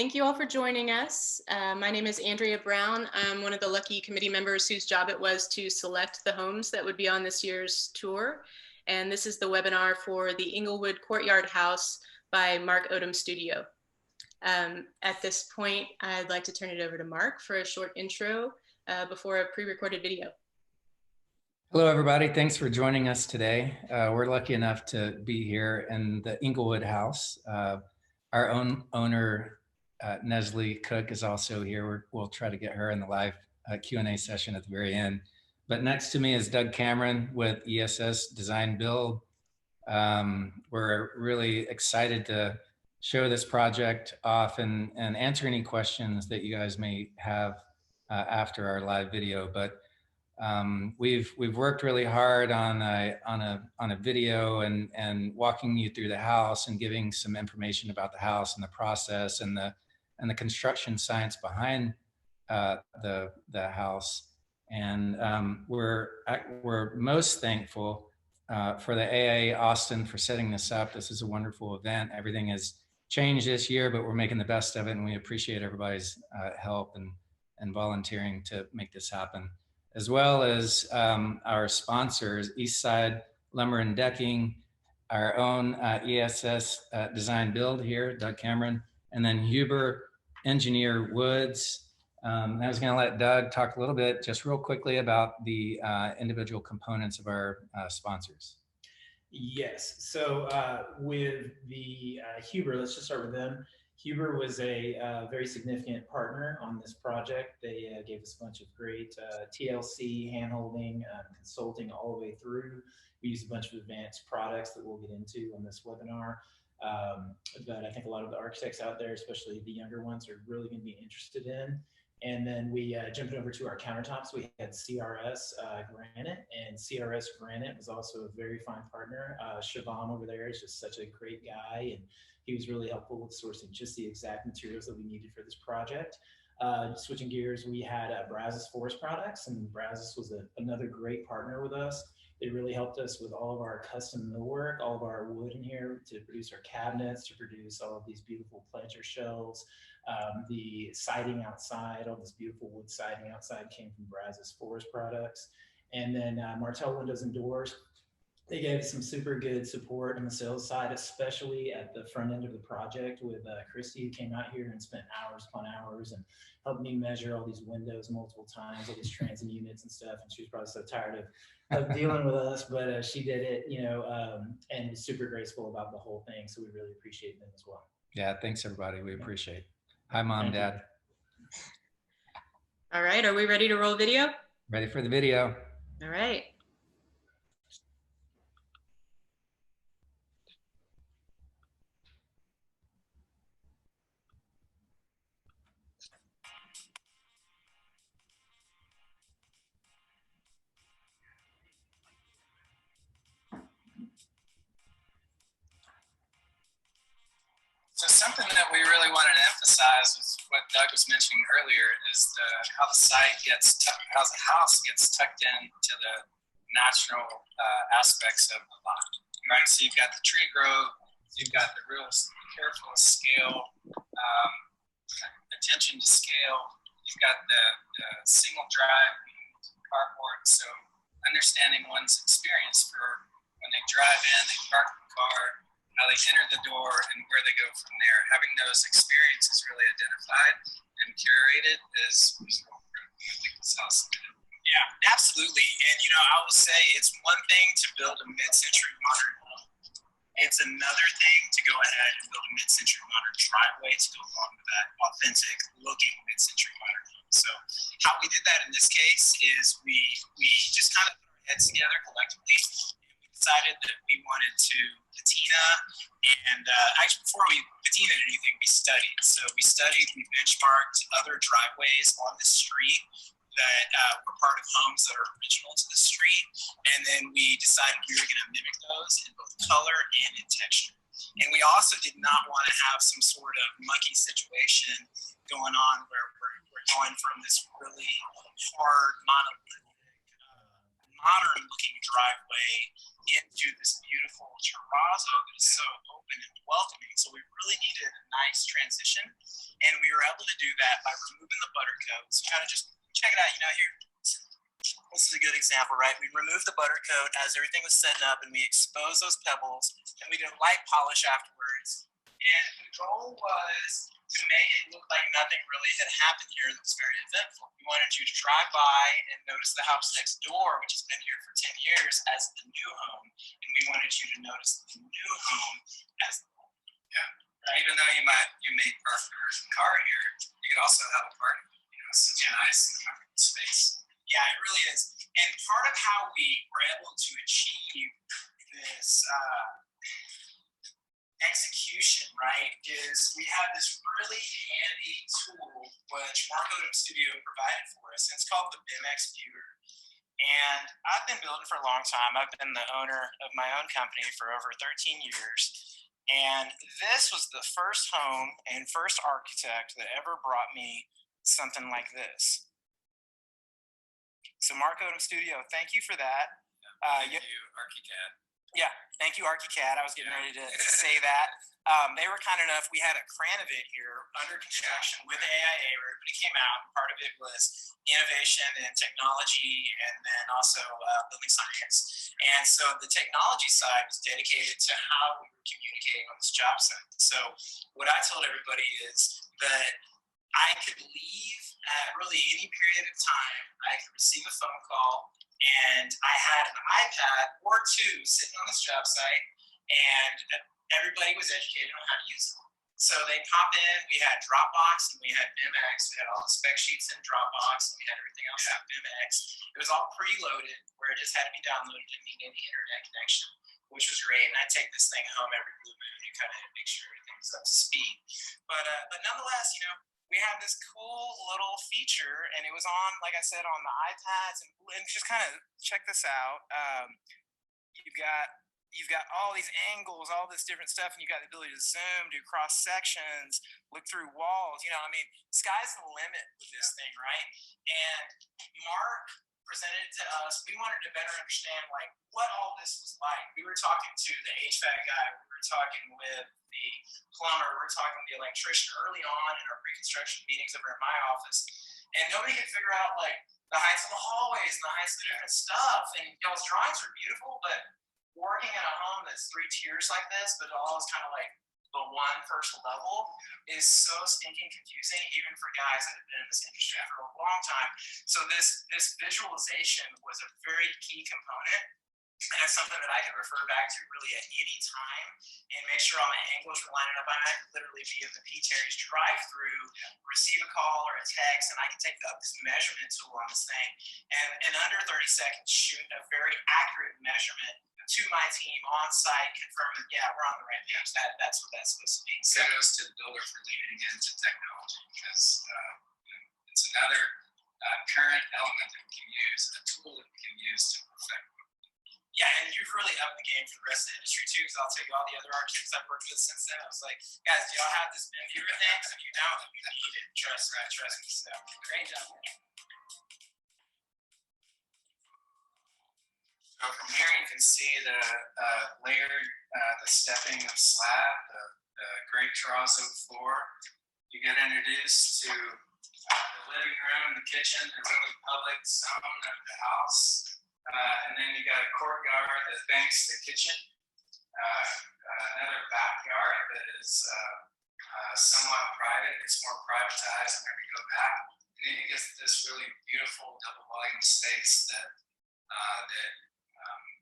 thank you all for joining us. My name is Andrea Brown. I'm one of the lucky committee members whose job it was to select the homes that would be on this year's tour. And this is the webinar for the Inglewood Courtyard House by Mark Odom Studio. At this point, I'd like to turn it over to Mark for a short intro before a pre-recorded video. Hello, everybody. Thanks for joining us today. We're lucky enough to be here in the Inglewood house. Our own owner, Neslie Cook, is also here. We'll try to get her in the live Q&A session at the very end. But next to me is Doug Cameron with ESS Design Build. We're really excited to show this project off and answer any questions that you guys may have after our live video. But we've worked really hard on a video and walking you through the house and giving some information about the house and the process and the construction science behind the house. And we're most thankful for the AIA Austin for setting this up. This is a wonderful event. Everything has changed this year, but we're making the best of it, and we appreciate everybody's help and volunteering to make this happen, as well as our sponsors, Eastside Lumber and Decking, our own ESS Design Build here, Doug Cameron, and then Huber Engineer Woods. I was gonna let Doug talk a little bit, just real quickly, about the individual components of our sponsors. Yes, so with the Huber, let's just start with them. Huber was a very significant partner on this project. They gave us a bunch of great TLC, handholding, consulting all the way through. We used a bunch of advanced products that we'll get into on this webinar that I think a lot of the architects out there, especially the younger ones, are really going to be interested in. And then we jumped over to our countertops. We had CRS Granite, and CRS Granite was also a very fine partner. Siobhan over there is just such a great guy, and he was really helpful with sourcing just the exact materials that we needed for this project. Switching gears, we had Brazos Forest Products, and Brazos was another great partner with us. They really helped us with all of our custom millwork, all of our wood in here to produce our cabinets, to produce all of these beautiful pleasure shelves. The siding outside, all this beautiful wood siding outside came from Brazos Forest Products. And then Martel Windows and Doors, they gave some super good support on the sales side, especially at the front end of the project with Christy, who came out here and spent hours upon hours and helped me measure all these windows multiple times, all these transit units and stuff. And she was probably so tired of dealing with us, but she did it, you know, and was super graceful about the whole thing. So we really appreciate them as well. Yeah, thanks everybody. We appreciate it. Hi, Mom, Dad. All right, are we ready to roll video? Ready for the video. All right. So something that we really wanted to emphasize was what Doug was mentioning earlier, is how the site gets, how the house gets tucked into the natural aspects of the lot, right? So you've got the tree growth, you've got the real careful scale, attention to scale, you've got the single drive carport, so understanding one's experience for when they drive in, they park the car, how they enter the door, and where they go from there. Having those experiences really identified and curated is real critical. I think this house. Yeah, absolutely. And you know, I will say it's one thing to build a mid-century modern home. It's another thing to go ahead and build a mid-century modern driveway to go along with that authentic looking mid-century modern home. So how we did that in this case is we just kind of put our heads together collectively. Decided that we wanted to patina, and actually before we patinaed anything, we studied. So we studied, we benchmarked other driveways on the street that were part of homes that are original to the street, and then we decided we were going to mimic those in both color and in texture. And we also did not want to have some sort of mucky situation going on where we're going from this really hard monolithic modern looking driveway into this beautiful terrazzo that is so open and welcoming. So we really needed a nice transition, and we were able to do that by removing the butter coat. So kind of just check it out, here. This is a good example, right? We removed the butter coat as everything was setting up, and we exposed those pebbles, and we did a light polish afterwards. And the goal was to make it look like nothing really had happened here that was very eventful. We wanted you to drive by and notice the house next door, which has been here for 10 years, as the new home, and we wanted you to notice the new home as the home. Yeah. Right? Even though you may park your car here, you could also have a party. Such a nice and comfortable space. Yeah, it really is. And part of how we were able to achieve this execution, right, is we have this really handy tool which Mark Odom Studio provided for us, and it's called the BIMX Viewer. And I've been building for a long time. I've been the owner of my own company for over 13 years. And this was the first home and first architect that ever brought me something like this. So Mark Odom Studio, thank you for that. Thank you, ArchiCAD. Yeah, thank you, ArchiCAD. I was getting ready to say that. They were kind enough. We had a Kranovit here under construction with AIA where everybody came out. And part of it was innovation and technology, and then also building science. And so the technology side was dedicated to how we were communicating on this job site. So what I told everybody is that I could leave at really any period of time. I could receive a phone call, and I had an iPad or two sitting on this job site, and everybody was educated on how to use them. So they pop in. We had Dropbox and we had BIMX. We had all the spec sheets in Dropbox, and we had everything else in BIMX. It was all preloaded, where it just had to be downloaded. Didn't need any internet connection, which was great. And I take this thing home every blue moon and kind of make sure everything's up to speed. But nonetheless, we have this cool little feature, and it was on, like I said, on the iPads, and just kind of check this out. You've got all these angles, all this different stuff, and you've got the ability to zoom, do cross sections, look through walls. Sky's the limit with this thing, right? And Mark presented it to us. We wanted to better understand what all this was like. We were talking to the HVAC guy, we were talking with the plumber, we were talking to the electrician early on in our pre-construction meetings over in my office, and nobody could figure out the heights of the hallways and the heights of the different stuff. And y'all's drawings are beautiful, but working in a home that's 3 tiers like this, but it all is kind of the one first level, is so stinking confusing, even for guys that have been in this industry for a long time. So this visualization was a very key component, and it's something that I can refer back to really at any time and make sure all my angles are lining up. I could literally be in the P. Terry's drive-through, receive a call or a text, and I can take up this measurement tool on this thing, and in under 30 seconds shoot a very accurate measurement to my team on site, confirming, yeah, we're on the right page. That's what that's supposed to be. Kudos to the builder for leaning into technology, because it's another current element that we can use, a tool that we can use to perfect. Yeah, and you've really upped the game for the rest of the industry too, because I'll tell you, all the other architects I've worked with since then, I was like, guys, do y'all have this BIM viewer thing? So if you don't, you need it. Trust me. So great job. So from here you can see the layered, the stepping of slab, the great terrazzo floor. You get introduced to the living room, the kitchen, the really public zone of the house. And then you got a courtyard that banks the kitchen. Another backyard that is somewhat private. It's more privatized whenever you go back. And then you get this really beautiful double volume space that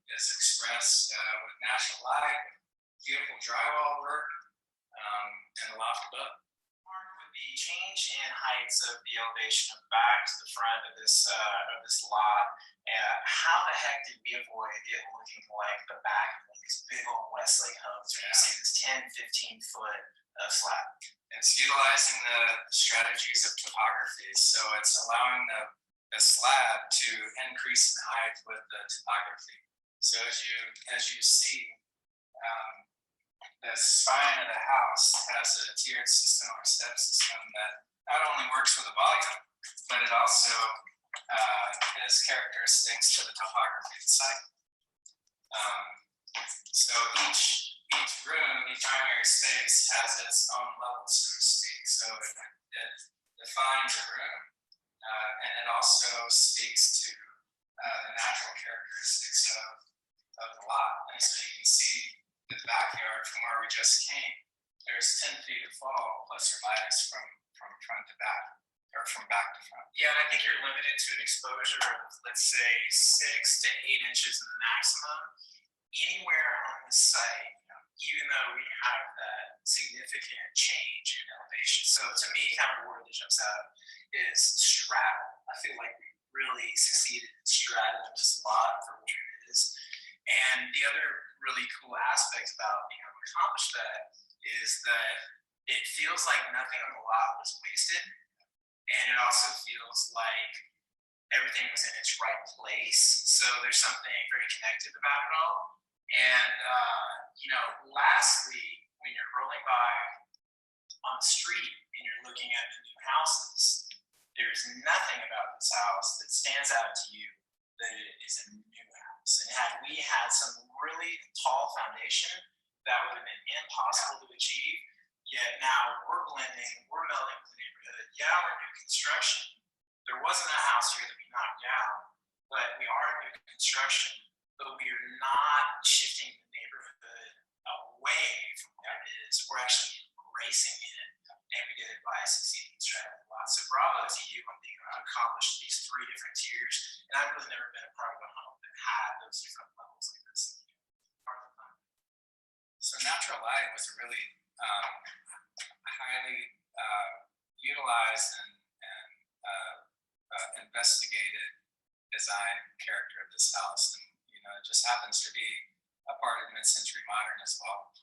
is expressed with natural light, beautiful drywall work, and a loft above. With the change in heights of the elevation of the back to the front of this lot, how the heck did we avoid it looking like the back of these big old Westlake homes where you see this 10, 15 foot slab? It's utilizing the strategies of topography, so it's allowing the slab to increase in height with the topography. So as you see, the spine of the house has a tiered system or step system that not only works with the volume, but it also his characteristics to the topography of the site. So each room, each primary space has its own level, so to speak. So it defines a room, and it also speaks to the natural characteristics of the lot. And so you can see the backyard from where we just came. There's 10 feet of fall, plus or minus from front to back, or from back to front. Yeah, and I think you're limited to an exposure of, let's say, 6 to 8 inches of the maximum. Anywhere on the site, even though we have that significant change in elevation. So to me, kind of the word that jumps out is straddle. I feel like we really succeeded in straddling this lot for what it is. And the other really cool aspect about being able to accomplish that is that it feels like nothing on the lot was wasted. And it also feels like everything was in its right place. So there's something very connected about it all. And, lastly, when you're rolling by on the street and you're looking at the new houses, there's nothing about this house that stands out to you that it is a new house. And had we had some really tall foundation, that would have been impossible to achieve. Yet now we're blending, we're melding with the neighborhood. Yeah, we're new construction. There wasn't a house here that we knocked down, but we are new construction. But we are not shifting the neighborhood away from where it is. We're actually embracing it, and we did it by succeeding in strategy a lot. So bravo to you on being able to accomplish these 3 different tiers. And I've really never been a part of a home that had those different levels like this. So natural light was a really highly utilized and investigated design character of this house. And it just happens to be a part of mid-century modern as well.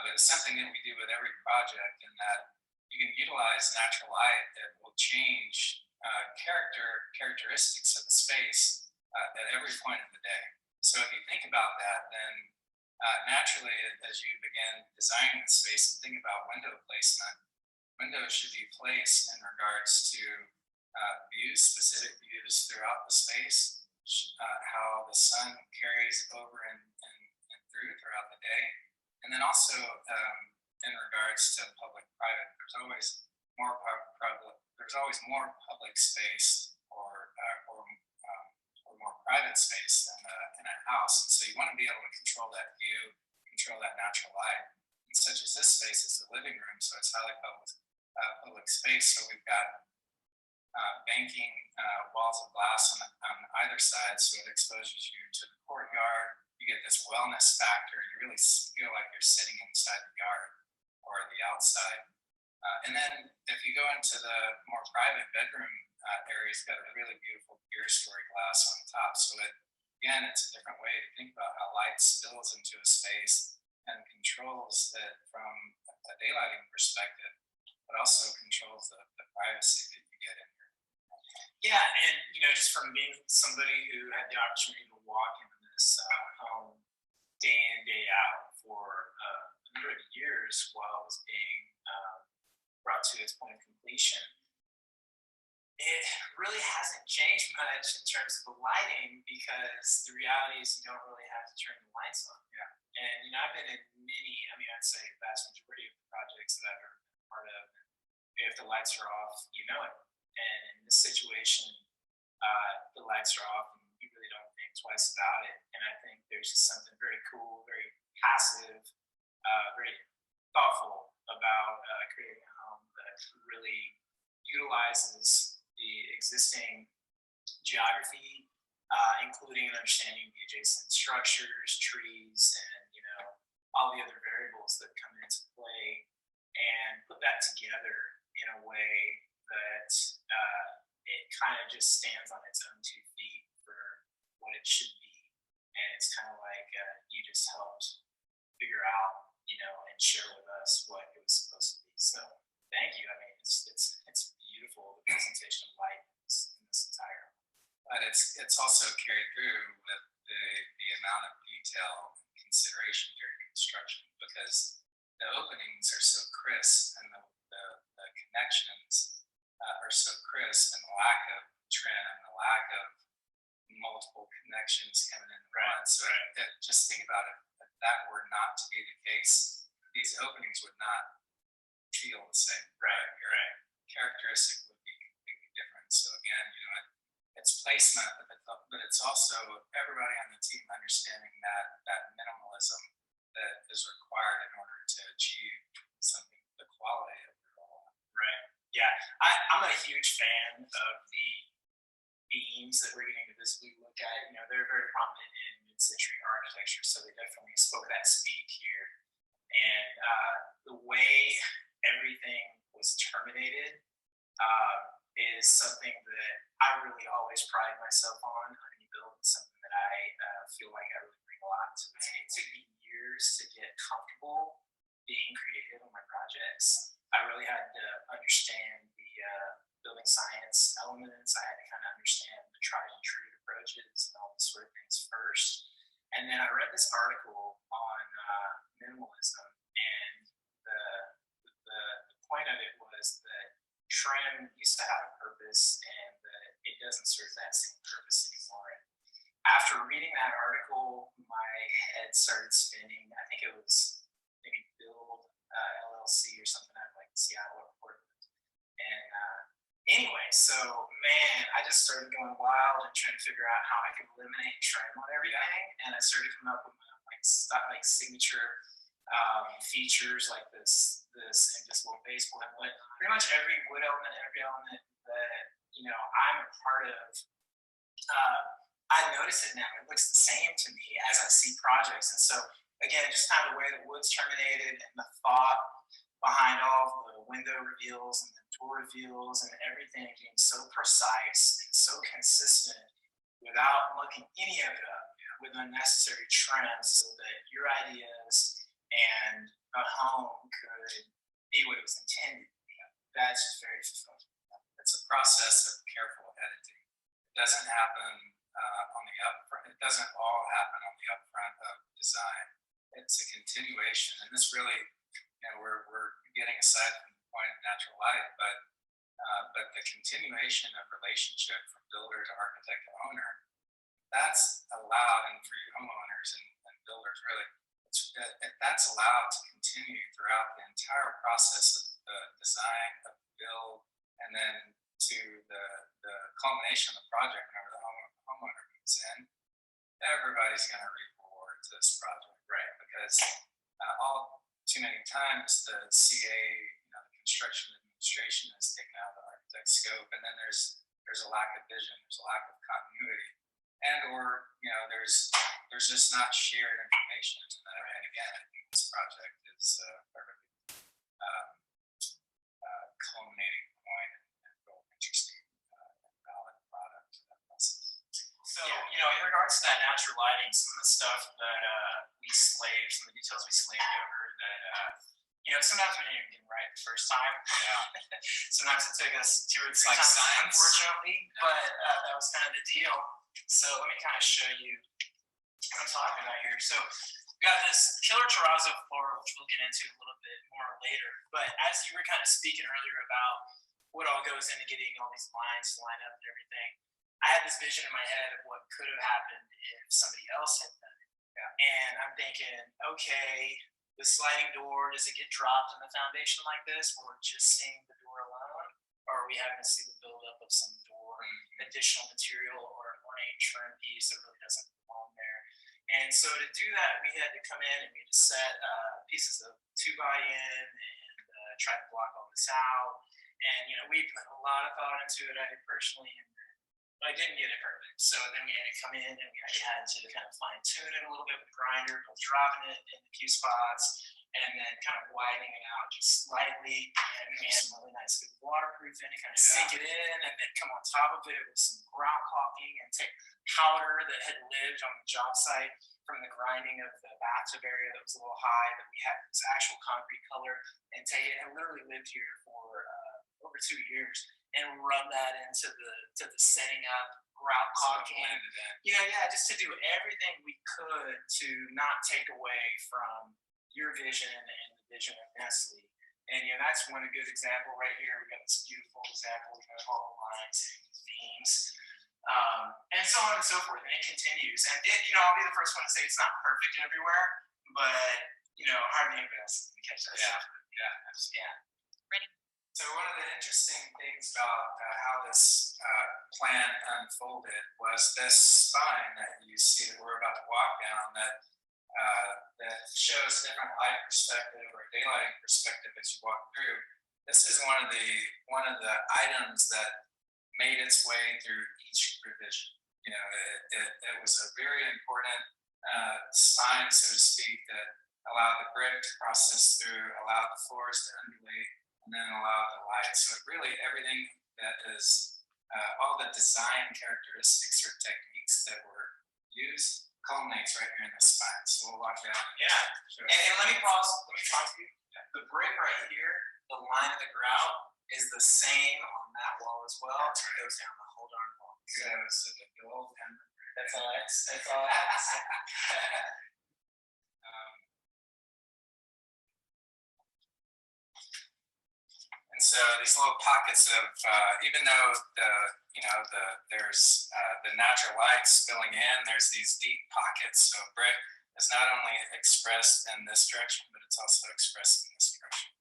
But it's something that we do with every project, in that you can utilize natural light that will change characteristics of the space at every point of the day. So if you think about that, then naturally, as you begin designing the space and think about window placement, windows should be placed in regards to views, specific views throughout the space, how the sun carries over and throughout the day, and then also in regards to public-private, there's always more public space or more private space in a house. And so you want to be able to control that view, control that natural light. And such as this space is the living room, so it's highly public space. So we've got banking walls of glass on either side, so it exposes you to the courtyard. You get this wellness factor. You really feel like you're sitting inside the yard or the outside. And then if you go into the more private bedroom area, it's got a really beautiful beer story glass on top. So it's a different way to think about how light spills into a space and controls it from a daylighting perspective, but also controls the privacy that you get in here. Yeah, and just from being somebody who had the opportunity to walk into this home day in, day out for a number of years while it was being brought to its point of completion, it really hasn't changed much in terms of the lighting, because the reality is you don't really have to turn the lights on. Yeah. And I've been in many, I'd say the vast majority of the projects that I've ever been a part of, if the lights are off, you know it. And in this situation, the lights are off and you really don't think twice about it. And I think there's just something very cool, very passive, very thoughtful about creating a home that really utilizes the existing geography, including an understanding of the adjacent structures, trees, and all the other variables that come into play, and put that together in a way that it kind of just stands on its own 2 feet for what it should be. And it's kind of like you just helped figure out, and share with us what it was supposed to be. So thank you. It's beautiful, the presentation of light in this entire. But it's also carried through with the amount of detail and consideration during construction, because the openings are so crisp and the connections are so crisp, and the lack of trim and the lack characteristic would be completely different. So again, you know, it's placement, but it's also everybody on the team understanding that minimalism that is required in order to achieve something, the quality of it all. Right. Yeah. I'm a huge fan of the beams that we're getting to visibly look at. You know, they're very prominent in mid-century architecture, so they definitely spoke that speak here. And the way everything was terminated is something that I really always pride myself on any build. It's something that I feel like I really bring a lot to the table. It took me years to get comfortable being creative on my projects. I really had to understand the building science elements. I had to kind of understand the tried and true approaches and all these sort of things first. And then I read this article on minimalism, and the point of it was that trim used to have a purpose, and that it doesn't serve that same purpose anymore. And after reading that article, my head started spinning. I think it was maybe Build LLC or something out of like Seattle or Portland. And anyway, so man, I just started going wild and trying to figure out how I could eliminate trim on everything. And I started coming up with my like signature features like this invisible baseboard. But pretty much every wood element, every element that I'm a part of, I notice it now. It looks the same to me as I see projects. And so again, just kind of the way the wood's terminated and the thought behind all the window reveals and the door reveals and everything being so precise and so consistent without looking any of it up with unnecessary trim, so that your ideas and a home could be what it was intended to be. That's just very fulfilling. It's a process of careful editing. It doesn't happen on the upfront. It doesn't all happen on the upfront of design. It's a continuation, and this really, we're getting aside from the point of natural light, but the continuation of relationship from builder to architect to owner, that's allowed, and for you homeowners and builders, really, that's allowed to continue throughout the entire process of the design, of the build, and then to the culmination of the project. Whenever the homeowner moves in, everybody's going to reap rewards to this project, right? Because all too many times the CA, the construction administration, is taken out of the architect's scope, and then there's a lack of vision, there's a lack of continuity, or there's just not shared information. And again, I think this project is a perfectly culminating point and real interesting and valid product to that process. So, in regards to that natural lighting, some of the stuff that some of the details we slaved over that, sometimes we didn't even get right the first time. Yeah. Sometimes it took us 2 or 3 times, science, unfortunately, but that was kind of the deal. So let me kind of show you what I'm talking about here. So we've got this killer terrazzo floor, which we'll get into a little bit more later. But as you were kind of speaking earlier about what all goes into getting all these lines to line up and everything, I had this vision in my head of what could have happened if somebody else had done it. Yeah. And I'm thinking, okay, the sliding door, does it get dropped in the foundation like this, or just seeing the door alone? Or are we having to see the buildup of some door, additional material, or an ornate trim piece that really doesn't belong there? And so to do that, we had to come in and we had to set pieces of 2x in and try to block all this out. And, we put a lot of thought into it, I did personally, but I didn't get it perfect. So then we had to come in and we had to kind of fine tune it a little bit with the grinder, both dropping it in a few spots and then kind of widening it out just slightly. And we had some really nice good waterproof in it, kind of sink it in and then come on top of it with some grout caulking and take powder that had lived on the job site from the grinding of the bathtub area that was a little high, that we had this actual concrete color, and take it, and literally lived here for over 2 years, and rub that into the setting up, grout caulking, just to do everything we could to not take away from your vision and the vision of Nestle. And that's one good example right here. We've got this beautiful example. We've got all the lines, beams, and so on and so forth. And it continues. And I'll be the first one to say it's not perfect everywhere, but hardly anybody else can catch that. Yeah. Yeah. Ready. So one of the interesting things about how this plan unfolded was this spine that you see that we're about to walk down that shows a different light perspective or daylighting perspective as you walk through. This is one of the items that made its way through each revision. You know, it was a very important spine, so to speak, that allowed the brick to process through, allowed the floors to undulate, and then allow the light. So really everything that is, all the design characteristics or techniques that were used culminates right here in the spine. So we'll walk down. Yeah, sure. And let me pause, let me talk to you. The brick right here, the line of the grout is the same on that wall as well. It goes down the whole darn wall. So the build and That's all I have to say. So these little pockets of, even though there's the natural light spilling in, there's these deep pockets. So brick is not only expressed in this direction, but it's also expressed in this direction.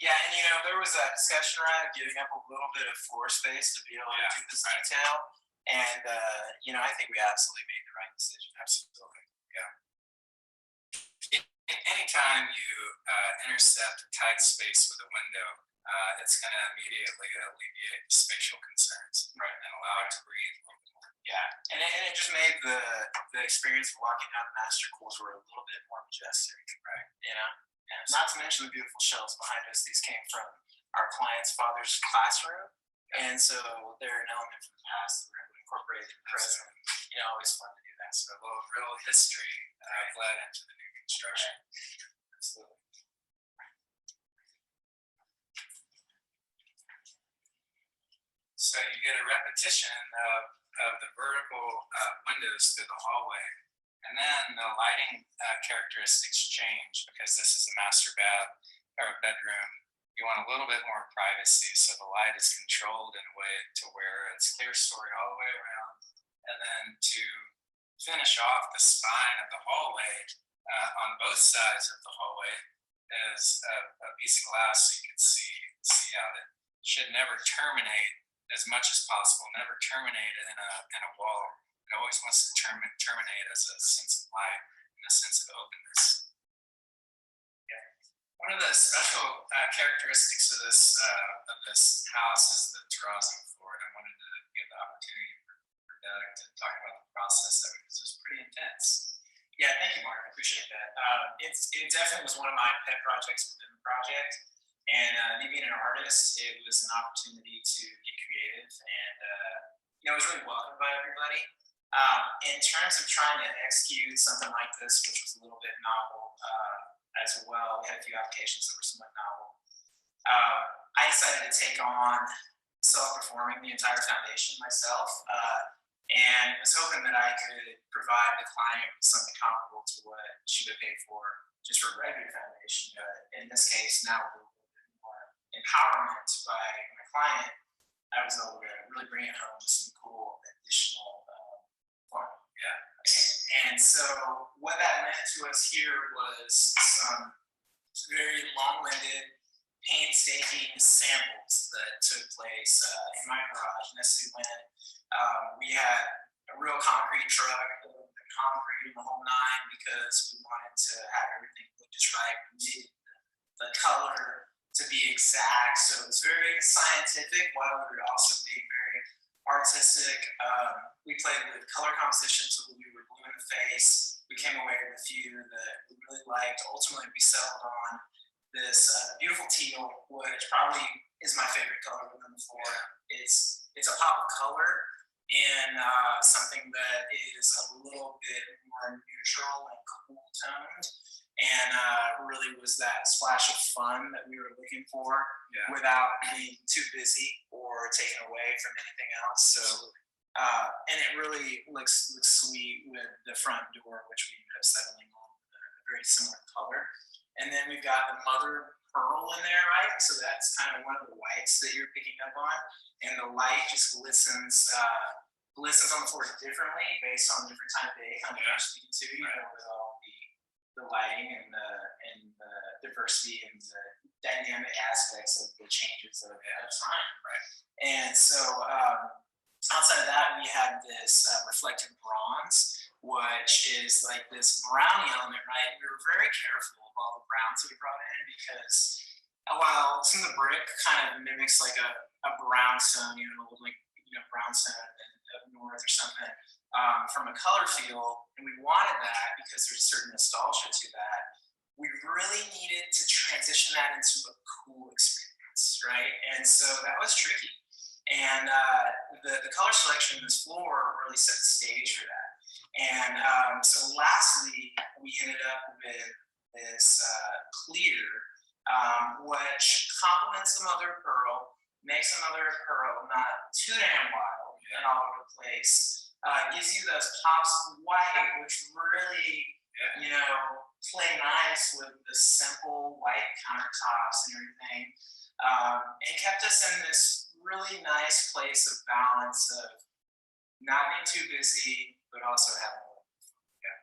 Yeah, and there was a discussion around giving up a little bit of floor space to be able to do this detail, and I think we absolutely made the right decision. Absolutely, yeah. Anytime you intercept a tight space with a window, it's going to immediately alleviate the spatial concerns, right, and allow it to breathe a little bit more. Yeah, and it just made the experience of walking down the master corridor a little bit more majestic, right? And not to mention the beautiful shelves behind us. These came from our client's father's classroom, and so they're an element from the past that we're able to incorporate in the present. Always fun to do that. So a little real history bled into the new construction. Right. Absolutely. So you get a repetition of the vertical windows through the hallway. And then the lighting characteristics change because this is a master bath or bedroom. You want a little bit more privacy, so the light is controlled in a way to where it's clear story all the way around. And then to finish off the spine of the hallway, on both sides of the hallway is a piece of glass so you can see out. It should never terminate as much as possible, never terminate in a wall. It always wants to terminate as a sense of light and a sense of openness. Yeah. One of the special characteristics of this house is the terrazzo floor, and I wanted to give the opportunity for Doug to talk about the process of it because it was pretty intense. Yeah, thank you, Mark. I appreciate that. It definitely was one of my pet projects within the project. And me being an artist, it was an opportunity to get creative, and it was really welcomed by everybody. In terms of trying to execute something like this, which was a little bit novel as well, we had a few applications that were somewhat novel. I decided to take on self-performing the entire foundation myself, and was hoping that I could provide the client with something comparable to what she would pay for just for a regular foundation. But in this case, now with a little bit more empowerment by my client, I was able to really bring it home with some cool additional fun. Yeah. And so what that meant to us here was some very long-winded, painstaking samples that took place in my garage. And this is when we had a real concrete truck, the concrete in the whole nine, because we wanted to have everything look just right. We needed the color to be exact. So it was very scientific while we were also being very artistic. We played with color composition so we were blue in the face. We came away with a few that we really liked. Ultimately, we settled on this beautiful teal, which probably is my favorite color within the floor. It's a pop of color and something that is a little bit more neutral and cool toned, and really was that splash of fun that we were looking for without being too busy or taken away from anything else. So, and it really looks sweet with the front door, which we ended up settling on a very similar color. And then we've got the mother pearl in there, right? So that's kind of one of the whites that you're picking up on. And the light just glistens on the floor differently based on different time of day, kind of you're speaking to, with all the lighting and the diversity and the dynamic aspects of the changes of time, right? And so outside of that, we had this reflective bronze, which is like this brownie element, right? We were very careful of all the browns that we brought in because while some of the brick kind of mimics like a brownstone, like brownstone up north or something, from a color feel, and we wanted that because there's a certain nostalgia to that. We really needed to transition that into a cool experience, right? And so that was tricky. And the color selection in this floor really set the stage for that. And so lastly, we ended up with this clear, which complements the mother of pearl, makes the mother of pearl not too damn wild and all over the place. Gives you those pops of white, which really, play nice with the simple white countertops and everything. And kept us in this really nice place of balance of not being too busy, but also having a little fun.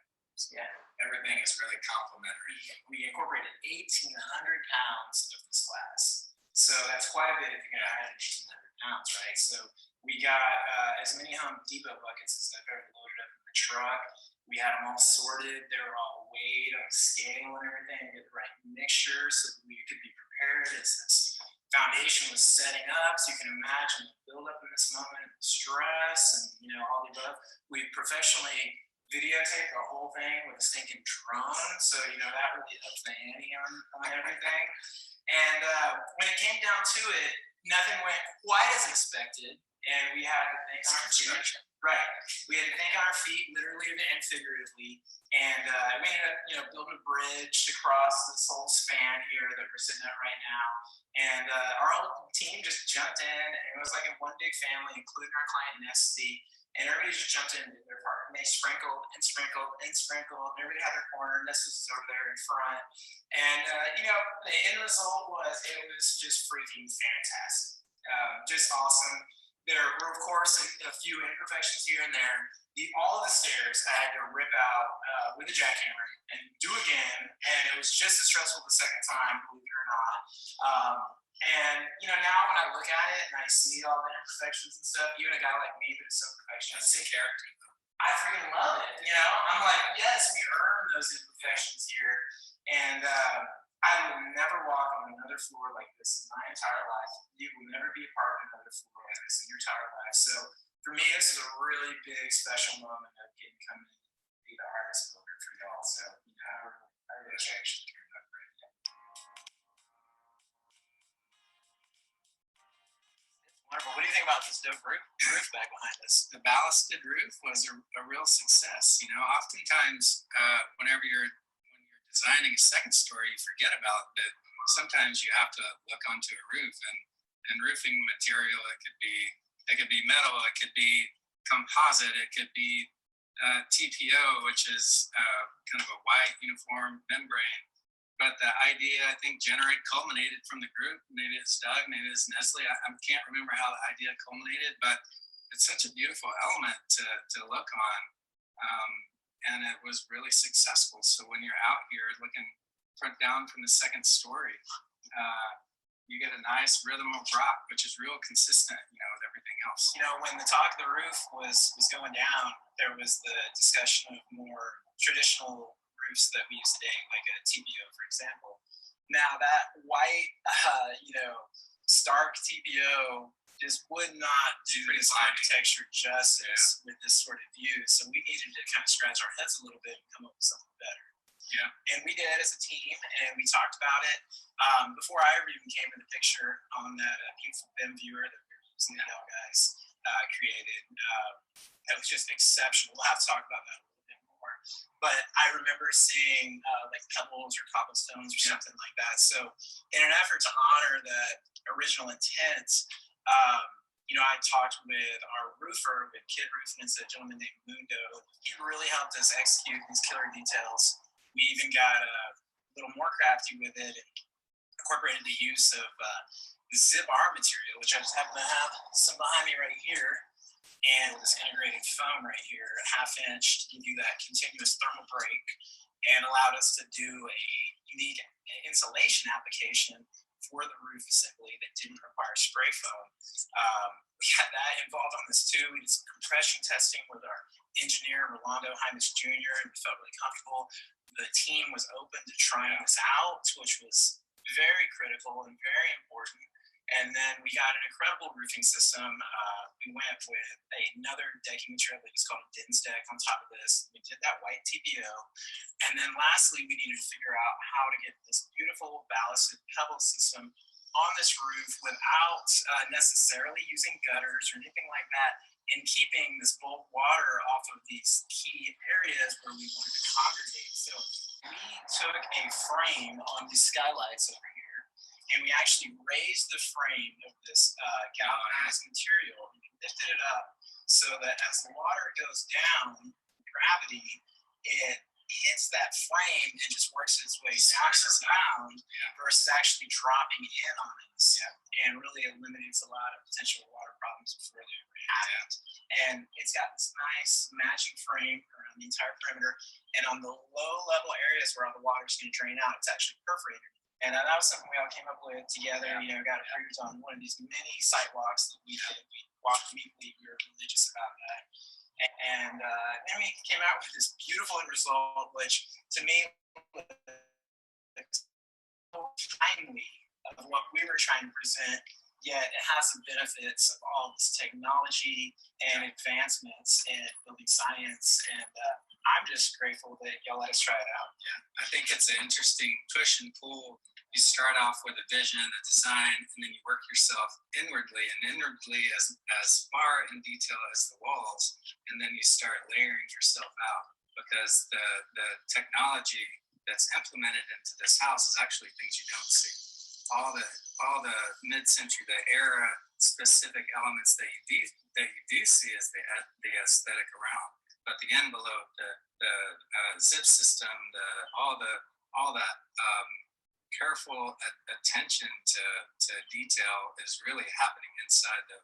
Yeah. Everything is really complimentary. We incorporated 1,800 pounds of this glass. So that's quite a bit if you're going to add 1,800 pounds, right? So we got as many Home Depot buckets as I've ever loaded up in the truck. We had them all sorted. They were all weighed on a scale and everything. We had the right mixture so that we could be prepared as this foundation was setting up. So you can imagine the build up in this moment, and the stress and, all the above. We professionally videotaped the whole thing with a stinking drone. So, that really upped the ante on everything. And when it came down to it, nothing went quite as expected. And we had to think on our feet. Right. We had to think on our feet, literally and figuratively. And we ended up, building a bridge to cross this whole span here that we're sitting at right now. And our whole team just jumped in, and it was like a one big family, including our client Nestle. And everybody just jumped in and did their part. And they sprinkled and sprinkled and sprinkled. And everybody had their corner. Nestle was over there in front. And, the end result was it was just freaking fantastic. Just awesome. There were, of course, a few imperfections here and there. All of the stairs I had to rip out with a jackhammer and do again, and it was just as stressful the second time, believe it or not. Now when I look at it and I see all the imperfections and stuff, even a guy like me that is so perfectionist in character, I freaking love it. I'm like, yes, we earned those imperfections here, and I will never walk on another floor like this in my entire life. You will never be a part of another floor like this in your entire life. So for me, this is a really big, special moment of getting to come in and be the artist builder for y'all. So, I really actually turned out great. Wonderful. What do you think about this dope roof back behind us? The ballasted roof was a real success. Oftentimes, whenever you're designing a second story, you forget about that. Sometimes you have to look onto a roof, and roofing material. It could be metal. It could be composite. It could be TPO, which is kind of a white uniform membrane. But the idea, I think, culminated from the group. Maybe it's Doug, maybe it's Nestle. I can't remember how the idea culminated, but it's such a beautiful element to look on. And it was really successful. So when you're out here looking front down from the second story, you get a nice rhythm of rock, which is real consistent, with everything else. When the talk of the roof was going down, there was the discussion of more traditional roofs that we use today, like a TPO, for example. Now that white, stark TPO just would not do this architecture justice with this sort of view. So we needed to kind of scratch our heads a little bit and come up with something better. Yeah. And we did as a team, and we talked about it. Before I ever even came in the picture on that beautiful BIM viewer that we were using, the Hell guys created, that was just exceptional. We'll have to talk about that a little bit more. But I remember seeing like pebbles or cobblestones or something like that. So in an effort to honor that original intent, I talked with our roofer with Kid Roof, and it's a gentleman named Mundo. He really helped us execute these killer details. We even got a little more crafty with it and incorporated the use of zip arm material, which I just happen to have some behind me right here, and this integrated foam right here, a 1/2 inch to give you that continuous thermal break, and allowed us to do a unique insulation application for the roof assembly that didn't require spray foam. We had that involved on this too. We did some compression testing with our engineer, Rolando Jaimes Jr., and we felt really comfortable. The team was open to trying this out, which was very critical and very important. And then we got an incredible roofing system. We went with another decking material that was called a Dins deck on top of this. We did that white TPO. And then lastly, we needed to figure out how to get this beautiful ballasted pebble system on this roof without necessarily using gutters or anything like that, and keeping this bulk water off of these key areas where we wanted to congregate. So we took a frame on these skylights over here, and we actually raised the frame of this galvanized material and lifted it up so that as the water goes down, gravity, it hits that frame and just works its way down and around versus actually dropping in on us, and really eliminates a lot of potential water problems before they ever happen. And it's got this nice matching frame around the entire perimeter, and on the low level areas where all the water is going to drain out, it's actually perforated. And that was something we all came up with together, got approved on one of these mini site walks that we did. We walked weekly, we were religious about that. And then we came out with this beautiful end result, which to me was so timely of what we were trying to present, yet it has the benefits of all this technology and advancements in building science. And I'm just grateful that y'all let us try it out. Yeah, I think it's an interesting push and pull. You start off with a vision, a design, and then you work yourself inwardly as far in detail as the walls, and then you start layering yourself out, because the technology that's implemented into this house is actually things you don't see. All the mid-century, the era specific elements that you do see is the aesthetic around, but the envelope, the zip system, all that careful attention to detail is really happening inside the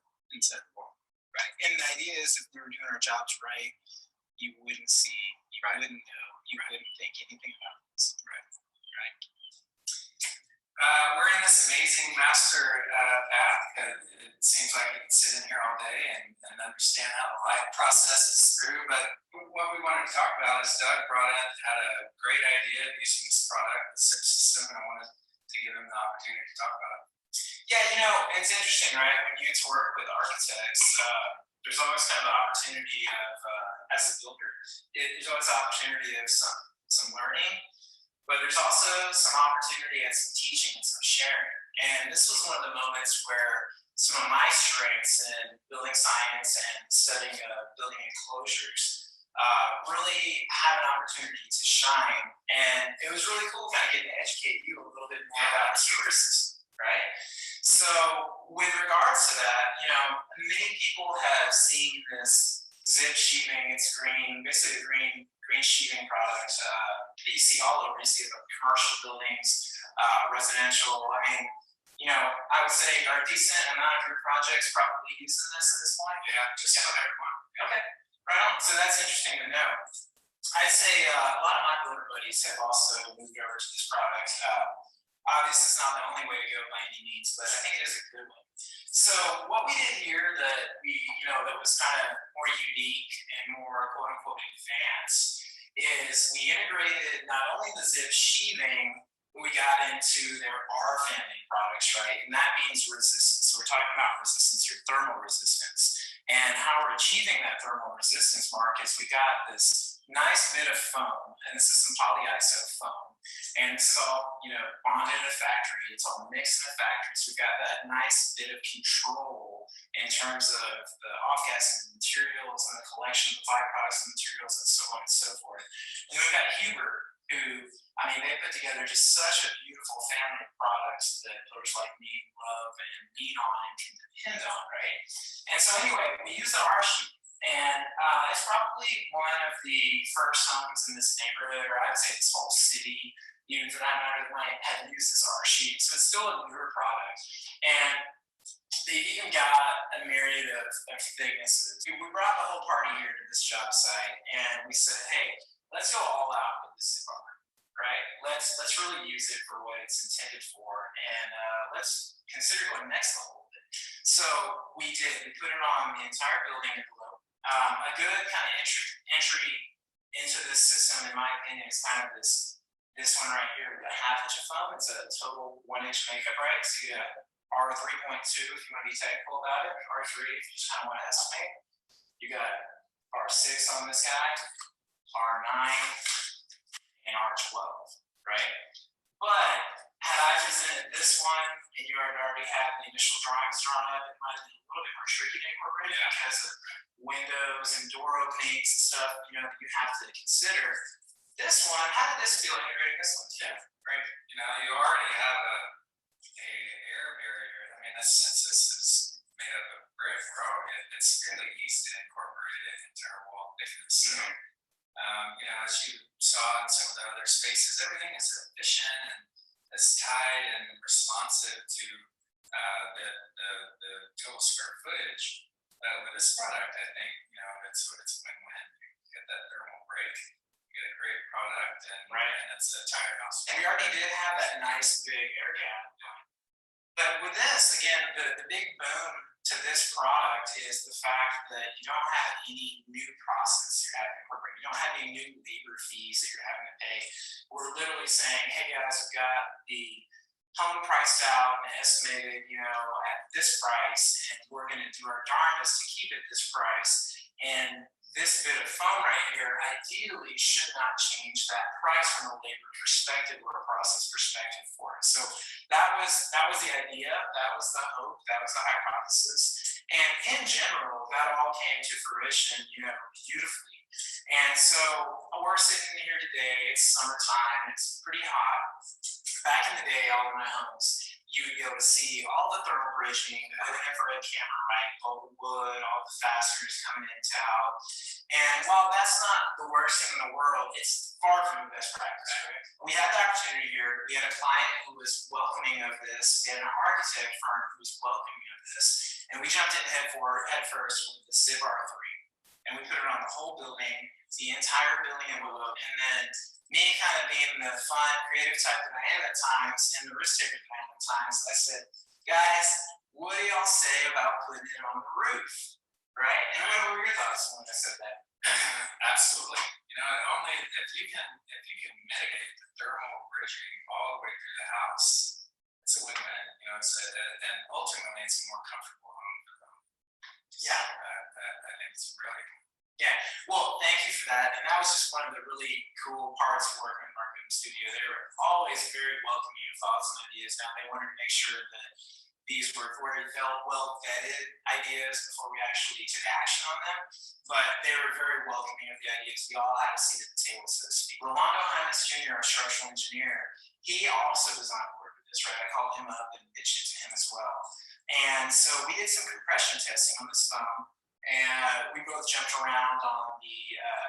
wall. Right. And the idea is, if we were doing our jobs right, you wouldn't see, you wouldn't know, you wouldn't think anything about this. Right. We're in this amazing master app. It seems like we can sit in here all day and understand how the light processes through. But what we wanted to talk about is Doug had a great idea of using this product, the SIP system, and I wanted to give him the opportunity to talk about it. Yeah, it's interesting, right? When you get to work with architects, there's always kind of the opportunity of, as a builder, there's always the opportunity of some learning. But there's also some opportunity and some teaching and some sharing. And this was one of the moments where some of my strengths in building science and studying building enclosures really had an opportunity to shine. And it was really cool kind of getting to educate you a little bit more about your system, right? So with regards to that, many people have seen this zip sheathing. It's green, basically a green sheathing product that you see all over. You see it in commercial buildings, residential. I would say a decent amount of your projects probably using this at this point. Yeah, just about everyone. Okay, right on. So that's interesting to know. I'd say a lot of my builder buddies have also moved over to this product. Obviously, it's not the only way to go by any means, but I think it is a good one. So what we did here that that was kind of more unique and more quote unquote advanced is we integrated not only the zip sheathing, but we got into their R family products, right? And that means resistance. So we're talking about resistance, your thermal resistance. And how we're achieving that thermal resistance, Mark, is we got this nice bit of foam, and this is some polyiso foam. And this is all, bonded in a factory. It's all mixed in a factory. So we've got that nice bit of control in terms of the off-gassing materials and the collection of the byproducts and materials and so on and so forth. And we've got Huber, who, they put together just such a beautiful family of products that builders like me love and lean on and can depend on, right? And so anyway, we use the R sheet. And it's probably one of the first homes in this neighborhood, or I would say this whole city, even for that matter, that might have used this R sheet. So it's still a newer product. And they've even got a myriad of thicknesses. We brought the whole party here to this job site, and we said, hey, let's go all out with this zip armor, right? right? Let's really use it for what it's intended for, and let's consider going next level with it. So we did. We put it on the entire building envelope. A good kind of entry into this system, in my opinion, is kind of this one right here, the 1/2 inch of foam. It's a total 1 inch makeup, right? So you got R3.2 if you want to be technical about it, R3 if you just kind of want to estimate. You got R6 on this guy, R9, and R12, right? But had I presented this one and you already had the initial drawings drawn up, it might have been a little bit more tricky to incorporate because of windows and door openings and stuff, you know, that you have to consider. This one, how did this feel integrating this one too? Right? You know, you already have a air barrier. I mean, since this is made up of brick, it's really easy to incorporate it into our wall thickness. So, you know, as you saw in some of the other spaces, everything is efficient and it's tied and responsive to the total square footage. With this product, I think, you know, it's win-win. You get that thermal break, you get a great product, and it's a tire house. And we already did have that nice big air gap. But with this, again, the big boom to this product is the fact that you don't have any new process you're having to incorporate. You don't have any new labor fees that you're having to pay. We're literally saying, hey guys, we've got the home priced out and estimated, you know, at this price, and we're going to do our darndest to keep it this price. And this bit of foam right here ideally should not change that price from a labor perspective or a process perspective for it. So that was the idea, that was the hope, that was the hypothesis. And in general, that all came to fruition, you know, beautifully. And so we're sitting here today, it's summertime, it's pretty hot. Back in the day, all of my homes, you would be able to see all the thermal bridging with an infrared camera, right? All the wood, all the fasteners coming in and out. And while that's not the worst thing in the world, it's far from the best practice, right? We had the opportunity here. We had a client who was welcoming of this. We had an architect firm who was welcoming of this. And we jumped in head first with the SIP R3. And we put it on the whole building, the entire building envelope. And then me kind of being the fun, creative type that I am at times, and the risk taker that I am at times, I said, guys, what do y'all say about putting it on the roof? Right? And what were your thoughts when I said that? Absolutely. You know, only if you can mitigate the thermal bridging all the way through the house, it's a win-win. You know, and ultimately it's a more comfortable home for them. So Yeah. I think it's really cool. Yeah, well, thank you for that. And that was just one of the really cool parts of working with Mark Odom Studio. They were always very welcoming of thoughts and ideas. Now, they wanted to make sure that these were well vetted ideas before we actually took action on them. But they were very welcoming of the ideas. We all had a seat at the table, so to speak. Rolando Hymas Jr., our structural engineer, he also was on board with this, right? I called him up and pitched it to him as well. And so we did some compression testing on this foam. And we both jumped around on the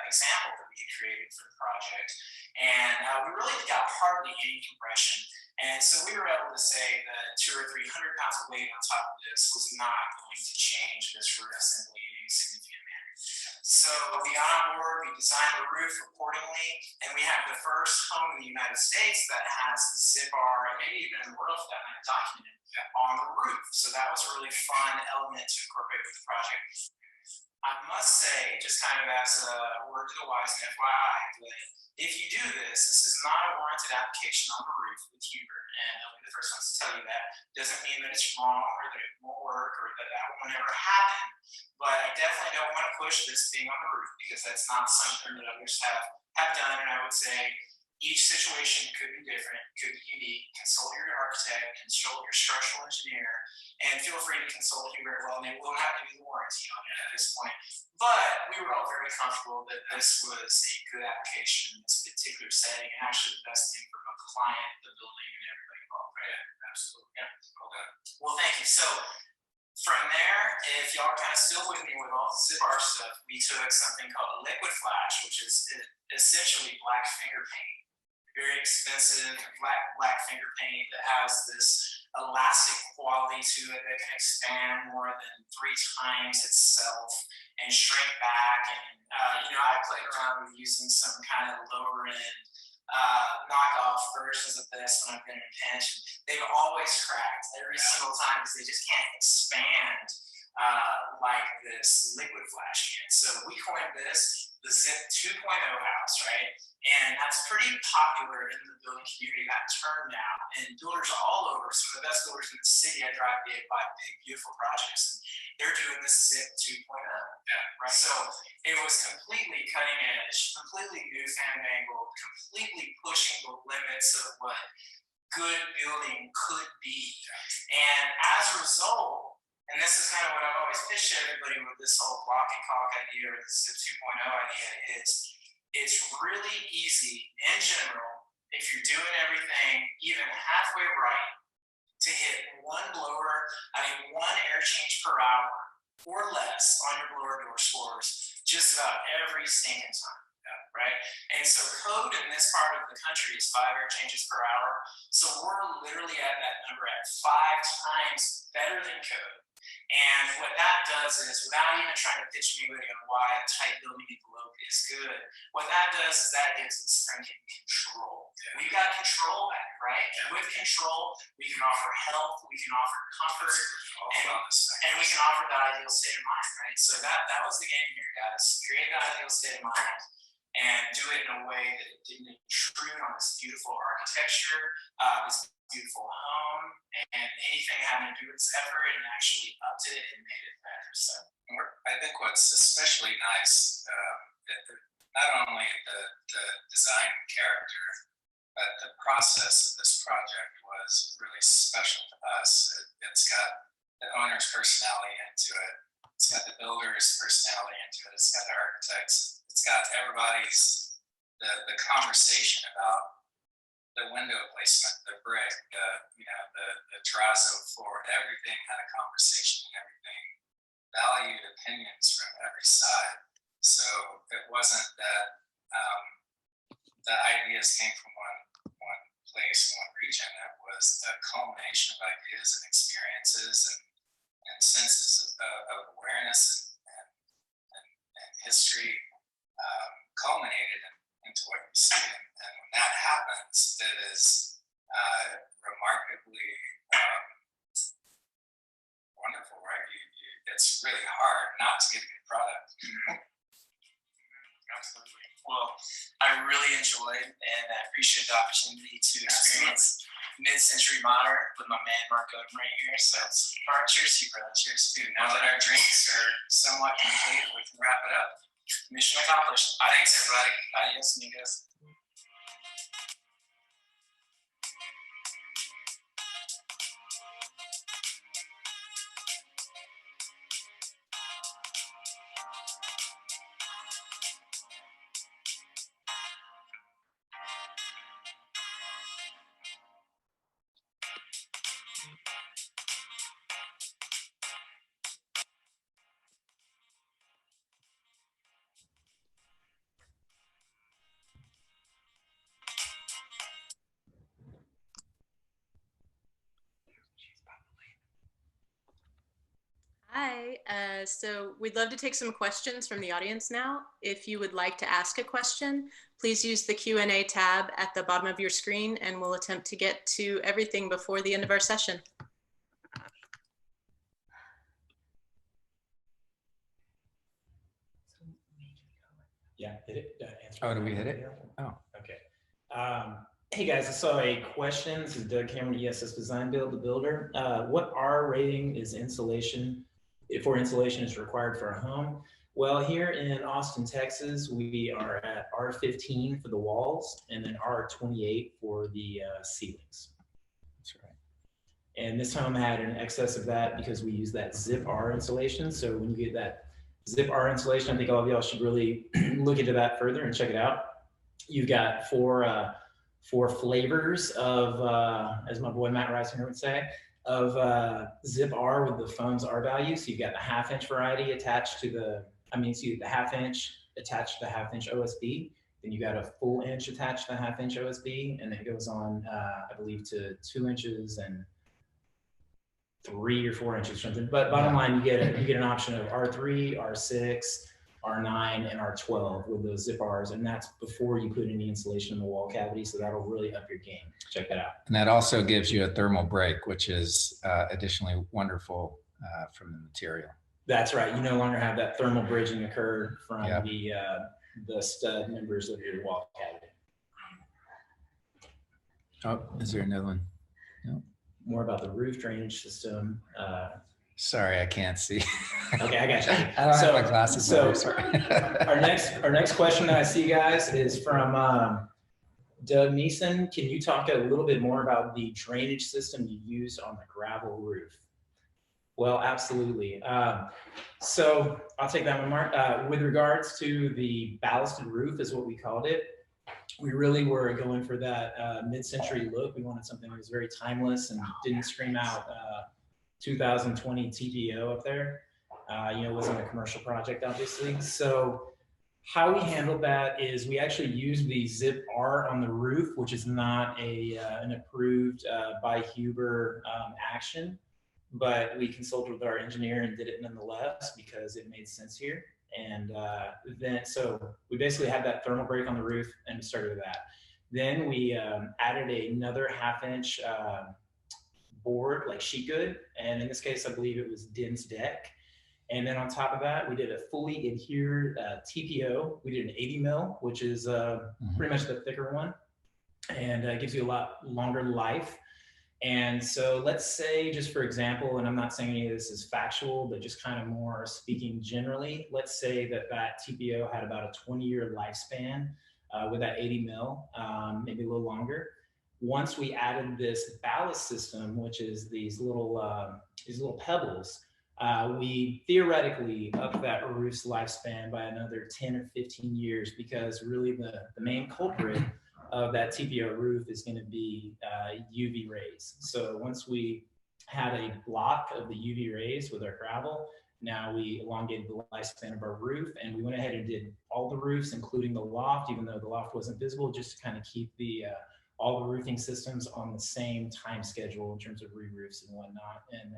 example that we had created for the project. And we really got hardly any compression. And so we were able to say that 200 or 300 pounds of weight on top of this was not going to change this roof assembly in any significant manner. So we got on board, we designed the roof accordingly, and we have the first home in the United States that has the ZIP-R, and maybe even in the world for that matter, documented on the roof. So that was a really fun element to incorporate with the project. I must say, just kind of as a word to the wise and FYI, that if you do this is not a warranted application on the roof with Huber, and I'll be the first ones to tell you that. Doesn't mean that it's wrong or that it won't work or that won't ever happen, but I definitely don't want to push this thing on the roof because that's not something that others have done, and I would say each situation could be different, could be unique. Consult your architect, consult your structural engineer, and feel free to consult Huber. Well, they will not give you the warranty on it at this point. But we were all very comfortable that this was a good application in this particular setting, and actually the best thing for both the client, the building, and everybody involved. Right? Yeah, absolutely. Yeah. Okay. Well, thank you. So from there, if y'all are kind of still with me with all the ZIP-R stuff, we took something called liquid flash, which is essentially black finger paint. Very expensive black finger paint that has this elastic quality to it that can expand more than 3 times itself and shrink back. And I played around with using some kind of lower end knockoff versions of this when I've been in a pinch. They've always cracked every single time because they just can't expand like this liquid flash can. So we coined this the Zip 2.0 house, right? And that's pretty popular in the building community, that term now. And builders all over, some of the best builders in the city, I drive by big, beautiful projects. They're doing this Zip 2.0. Right? So it was completely cutting edge, completely newfangled, completely pushing the limits of what good building could be. And as a result, and this is kind of what I've always pitched to everybody with this whole block and caulk idea or the Zip 2.0 idea is, it's really easy in general, if you're doing everything even halfway right, to hit one air change per hour or less on your blower door scores just about every single time. Right? And so code in this part of the country is 5 air changes per hour. So we're literally at that number at 5 times better than code. And what that does is, without even trying to pitch anybody on why a tight building envelope is good, what that does is that gives us freaking control. We've got control back, right? And with control, we can offer health, we can offer comfort, and we can offer the ideal state of mind, right? So that was the game here, guys. Create the ideal state of mind and do it in a way that it didn't intrude on this beautiful architecture, this beautiful home, and anything having to do with its effort, and actually upped it and made it better. So I think what's especially nice, not only the design and character, but the process of this project was really special to us. It's got the owner's personality into it. It's got the builder's personality into it. It's got the architects. It's got everybody's, the conversation about the window placement, the brick, the terrazzo floor, everything had a conversation and everything valued opinions from every side. So it wasn't that the ideas came from one place, one region. It was the culmination of ideas and experiences and senses of awareness and history culminated into what you see. And when that happens, it is remarkably wonderful, right? It's really hard not to get a good product. Absolutely. Well, I really enjoyed and I appreciate the opportunity to experience mid-century modern with my man Mark Odom right here. So cheers to you, brother. Cheers to you. Now that our drinks are somewhat complete, we can wrap it up. Mission accomplished. Thanks, everybody. Adios, amigos. Hi, so we'd love to take some questions from the audience now. If you would like to ask a question, please use the Q&A tab at the bottom of your screen and we'll attempt to get to everything before the end of our session. Yeah, hit it. Oh, did we hit it? Oh. Okay. Hey guys, I saw a question. This is Doug Cameron, ESS Design Build, the builder. What R rating is insulation, if insulation is required for a home? Well, here in Austin, Texas, we are at R15 for the walls and then R28 for the ceilings. That's right. And this home had an excess of that because we use that Zip R insulation. So when you get that Zip R insulation, I think all of y'all should really look into that further and check it out. You've got four flavors of, as my boy Matt Reisinger would say, of Zip R with the foam's R value. So you've got the 1/2 inch variety attached to the, so you have the 1/2 inch attached to the 1/2 inch OSB. Then you got a full inch attached to the 1/2 inch OSB, and it goes on, I believe, to 2 inches and 3 or 4 inches or something. But bottom line, you get an option of R3, R6, R9 and R12 with those zip Rs, and that's before you put any insulation in the wall cavity, so that'll really up your game. Check that out. And that also gives you a thermal break, which is additionally wonderful from the material. That's right. You no longer have that thermal bridging occur from the stud members of your wall cavity. Oh, is there another one? No. More about the roof drainage system. Sorry, I can't see. Okay, I got you. I don't have my glasses. So on, sorry. our next question that I see, guys, is from Doug Neeson. Can you talk a little bit more about the drainage system you use on the gravel roof? Well, absolutely. So I'll take that one, Mark. With regards to the ballasted roof, is what we called it. We really were going for that mid-century look. We wanted something that was very timeless and didn't scream out 2020 TPO up there. It wasn't a commercial project, obviously. So how we handled that is we actually used the zip R on the roof, which is not an approved by Huber action, but we consulted with our engineer and did it nonetheless because it made sense here. And then, so we basically had that thermal break on the roof and started with that. Then we added another 1/2 inch board, like sheet good. And in this case, I believe it was Din's deck. And then on top of that, we did a fully adhered TPO. We did an 80 mil, which is pretty much the thicker one. And it gives you a lot longer life. And so let's say, just for example, and I'm not saying any of this is factual, but just kind of more speaking generally, let's say that TPO had about a 20-year lifespan with that 80 mil, maybe a little longer. Once we added this ballast system, which is these little pebbles, we theoretically upped that roof's lifespan by another 10 or 15 years, because really the main culprit of that TPO roof is going to be UV rays. So once we had a block of the UV rays with our gravel, now we elongated the lifespan of our roof, and we went ahead and did all the roofs, including the loft, even though the loft wasn't visible, just to kind of keep all the roofing systems on the same time schedule in terms of re-roofs and whatnot. And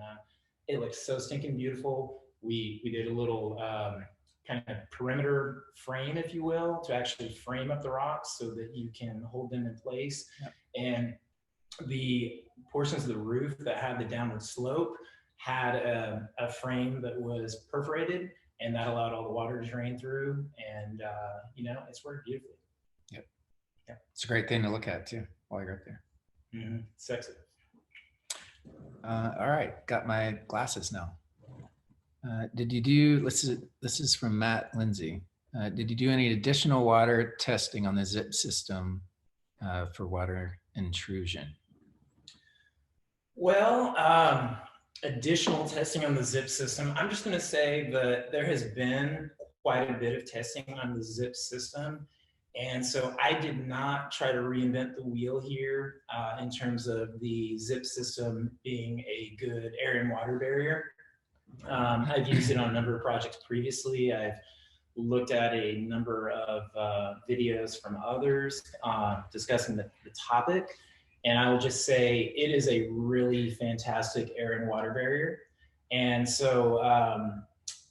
it looks so stinking beautiful. We did a little kind of perimeter frame, if you will, to actually frame up the rocks so that you can hold them in place. Yep. And the portions of the roof that had the downward slope had a frame that was perforated, and that allowed all the water to drain through. And it's worked beautifully. Yep. Yeah. It's a great thing to look at too while you're up there. Mm-hmm. Sexy. All right, got my glasses now. Did you do, this is from Matt Lindsay. Did you do any additional water testing on the zip system for water intrusion? Well, additional testing on the zip system, I'm just going to say that there has been quite a bit of testing on the zip system. And so I did not try to reinvent the wheel here in terms of the zip system being a good air and water barrier. I've used it on a number of projects previously. I've looked at a number of videos from others discussing the topic. And I will just say it is a really fantastic air and water barrier. And so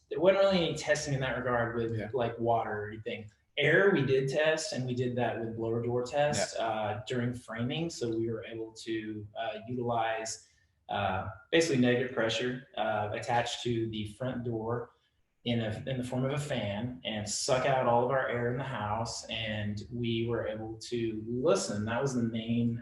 there wasn't really any testing in that regard with like water or anything. Air, we did test, and we did that with blower door test during framing. So we were able to utilize basically negative pressure attached to the front door in the form of a fan and suck out all of our air in the house. And we were able to listen. That was the main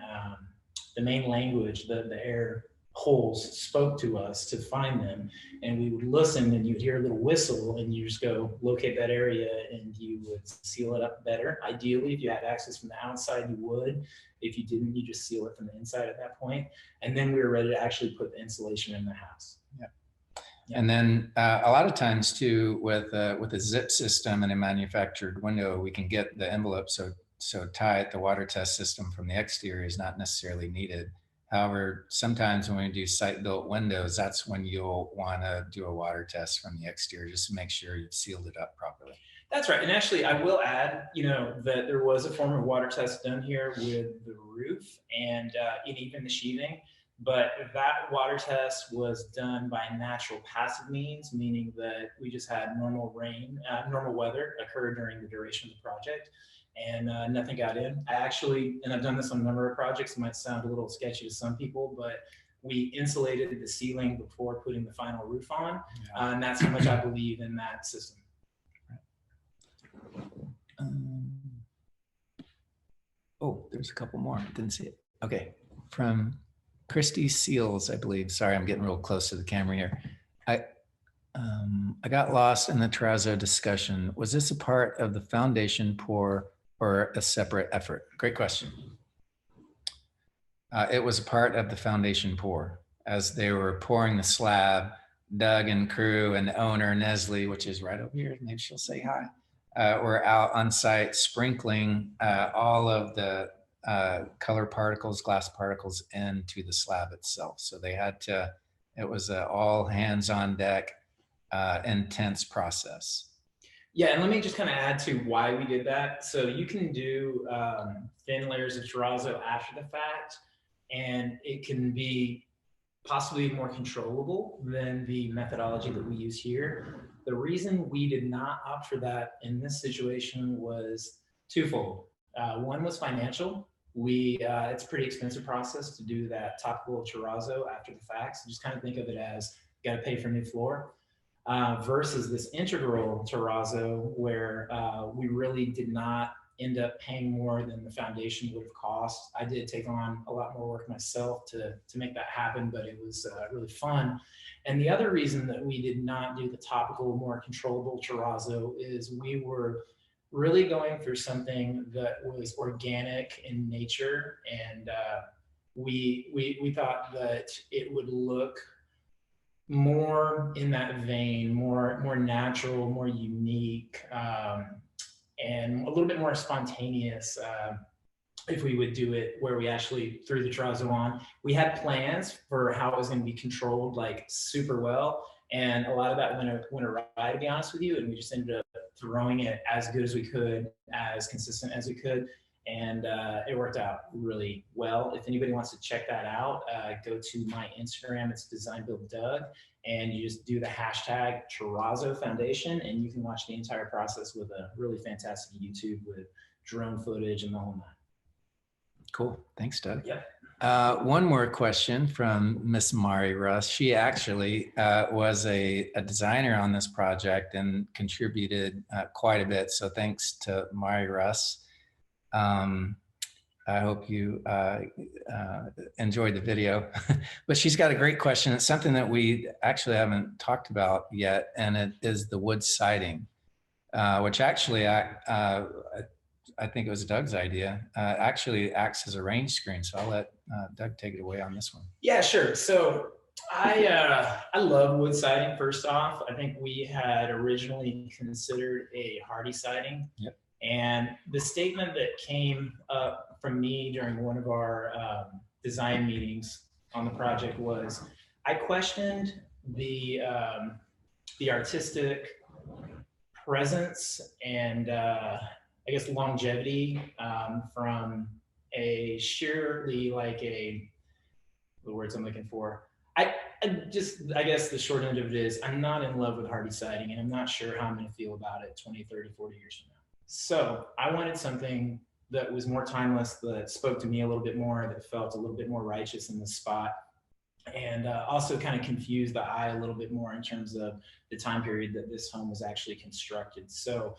language that the air holes spoke to us to find them. And we would listen, and you'd hear a little whistle, and you just go locate that area, and you would seal it up better. Ideally, if you had access from the outside, you would. If you didn't, you just seal it from the inside at that point. And then we were ready to actually put the insulation in the house. Yeah. And then a lot of times too, with a zip system and a manufactured window, we can get the envelope so tight, the water test system from the exterior is not necessarily needed. However, sometimes when we do site-built windows, that's when you'll want to do a water test from the exterior just to make sure you've sealed it up properly. That's right. And actually, I will add, that there was a form of water test done here with the roof and even the sheathing. But that water test was done by natural passive means, meaning that we just had normal rain, normal weather occur during the duration of the project, and nothing got in. I actually, and I've done this on a number of projects, it might sound a little sketchy to some people, but we insulated the ceiling before putting the final roof on, and that's how much I believe in that system. Oh, there's a couple more. Didn't see it. Okay, from Christy Seals, I believe. Sorry, I'm getting real close to the camera here. I got lost in the terrazzo discussion. Was this a part of the foundation pour or a separate effort? Great question. It was a part of the foundation pour. As they were pouring the slab, Doug and crew and the owner, Nestle, which is right over here, maybe she'll say hi, were out on site sprinkling all of the color particles, glass particles into the slab itself. So they had to, it was an all hands on deck, intense process. Yeah, and let me just kind of add to why we did that. So you can do thin layers of terrazzo after the fact, and it can be possibly more controllable than the methodology that we use here. The reason we did not opt for that in this situation was twofold. One was financial. It's a pretty expensive process to do that topical terrazzo after the fact. So just kind of think of it as you got to pay for a new floor. Versus this integral terrazzo where we really did not end up paying more than the foundation would have cost. I did take on a lot more work myself to make that happen, but it was really fun. And the other reason that we did not do the topical, more controllable terrazzo is we were really going for something that was organic in nature, and we thought that it would look more in that vein, more natural, more unique, and a little bit more spontaneous if we would do it where we actually threw the terrazzo on. We had plans for how it was going to be controlled like super well, and a lot of that went awry, to be honest with you, and we just ended up throwing it as good as we could, as consistent as we could, and it worked out really well. If anybody wants to check that out, go to my Instagram. It's Design Build Doug, and you just do the hashtag Terrazzo Foundation, and you can watch the entire process with a really fantastic YouTube with drone footage and the whole nine. Cool. Thanks, Doug. Yep. One more question from Miss Mari Russ. She actually was a designer on this project and contributed quite a bit. So thanks to Mari Russ. I hope you enjoyed the video, but she's got a great question. It's something that we actually haven't talked about yet, and it is the wood siding, which actually I think it was Doug's idea. Actually acts as a range screen. So I'll let Doug take it away on this one. Yeah, sure. So I love wood siding. First off, I think we had originally considered a hardy siding. Yep. And the statement that came up from me during one of our design meetings on the project was, I questioned the artistic presence and I guess longevity from a sheerly like the words I'm looking for. I guess the short end of it is I'm not in love with hardy siding, and I'm not sure how I'm going to feel about it 20, 30, 40 years from now. So I wanted something that was more timeless, that spoke to me a little bit more, that felt a little bit more righteous in the spot, and also kind of confused the eye a little bit more in terms of the time period that this home was actually constructed. So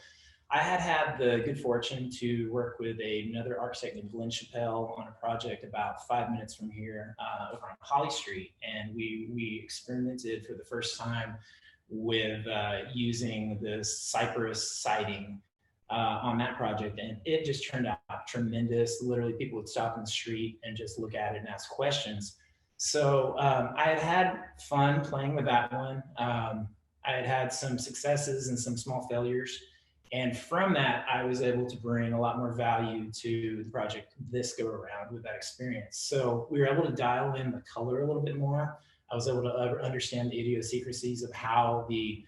I had the good fortune to work with another architect named Glenn Chappelle on a project about 5 minutes from here over on Holly Street. And we experimented for the first time with using this cypress siding on that project. And it just turned out tremendous. Literally, people would stop in the street and just look at it and ask questions. So I had fun playing with that one. I had some successes and some small failures. And from that, I was able to bring a lot more value to the project this go around with that experience. So we were able to dial in the color a little bit more. I was able to understand the idiosyncrasies of how the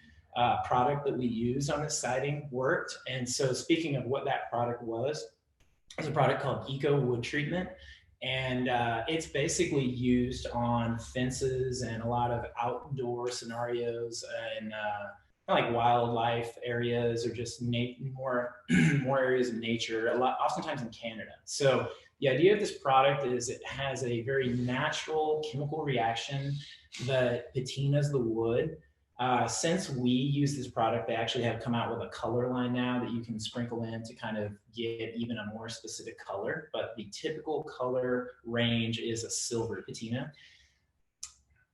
product that we used on this siding worked. And so speaking of what that product was a product called Eco Wood Treatment. And it's basically used on fences and a lot of outdoor scenarios and like wildlife areas or just more areas of nature, oftentimes in Canada. So the idea of this product is it has a very natural chemical reaction that patinas the wood. Since we use this product, they actually have come out with a color line now that you can sprinkle in to kind of get even a more specific color. But the typical color range is a silver patina.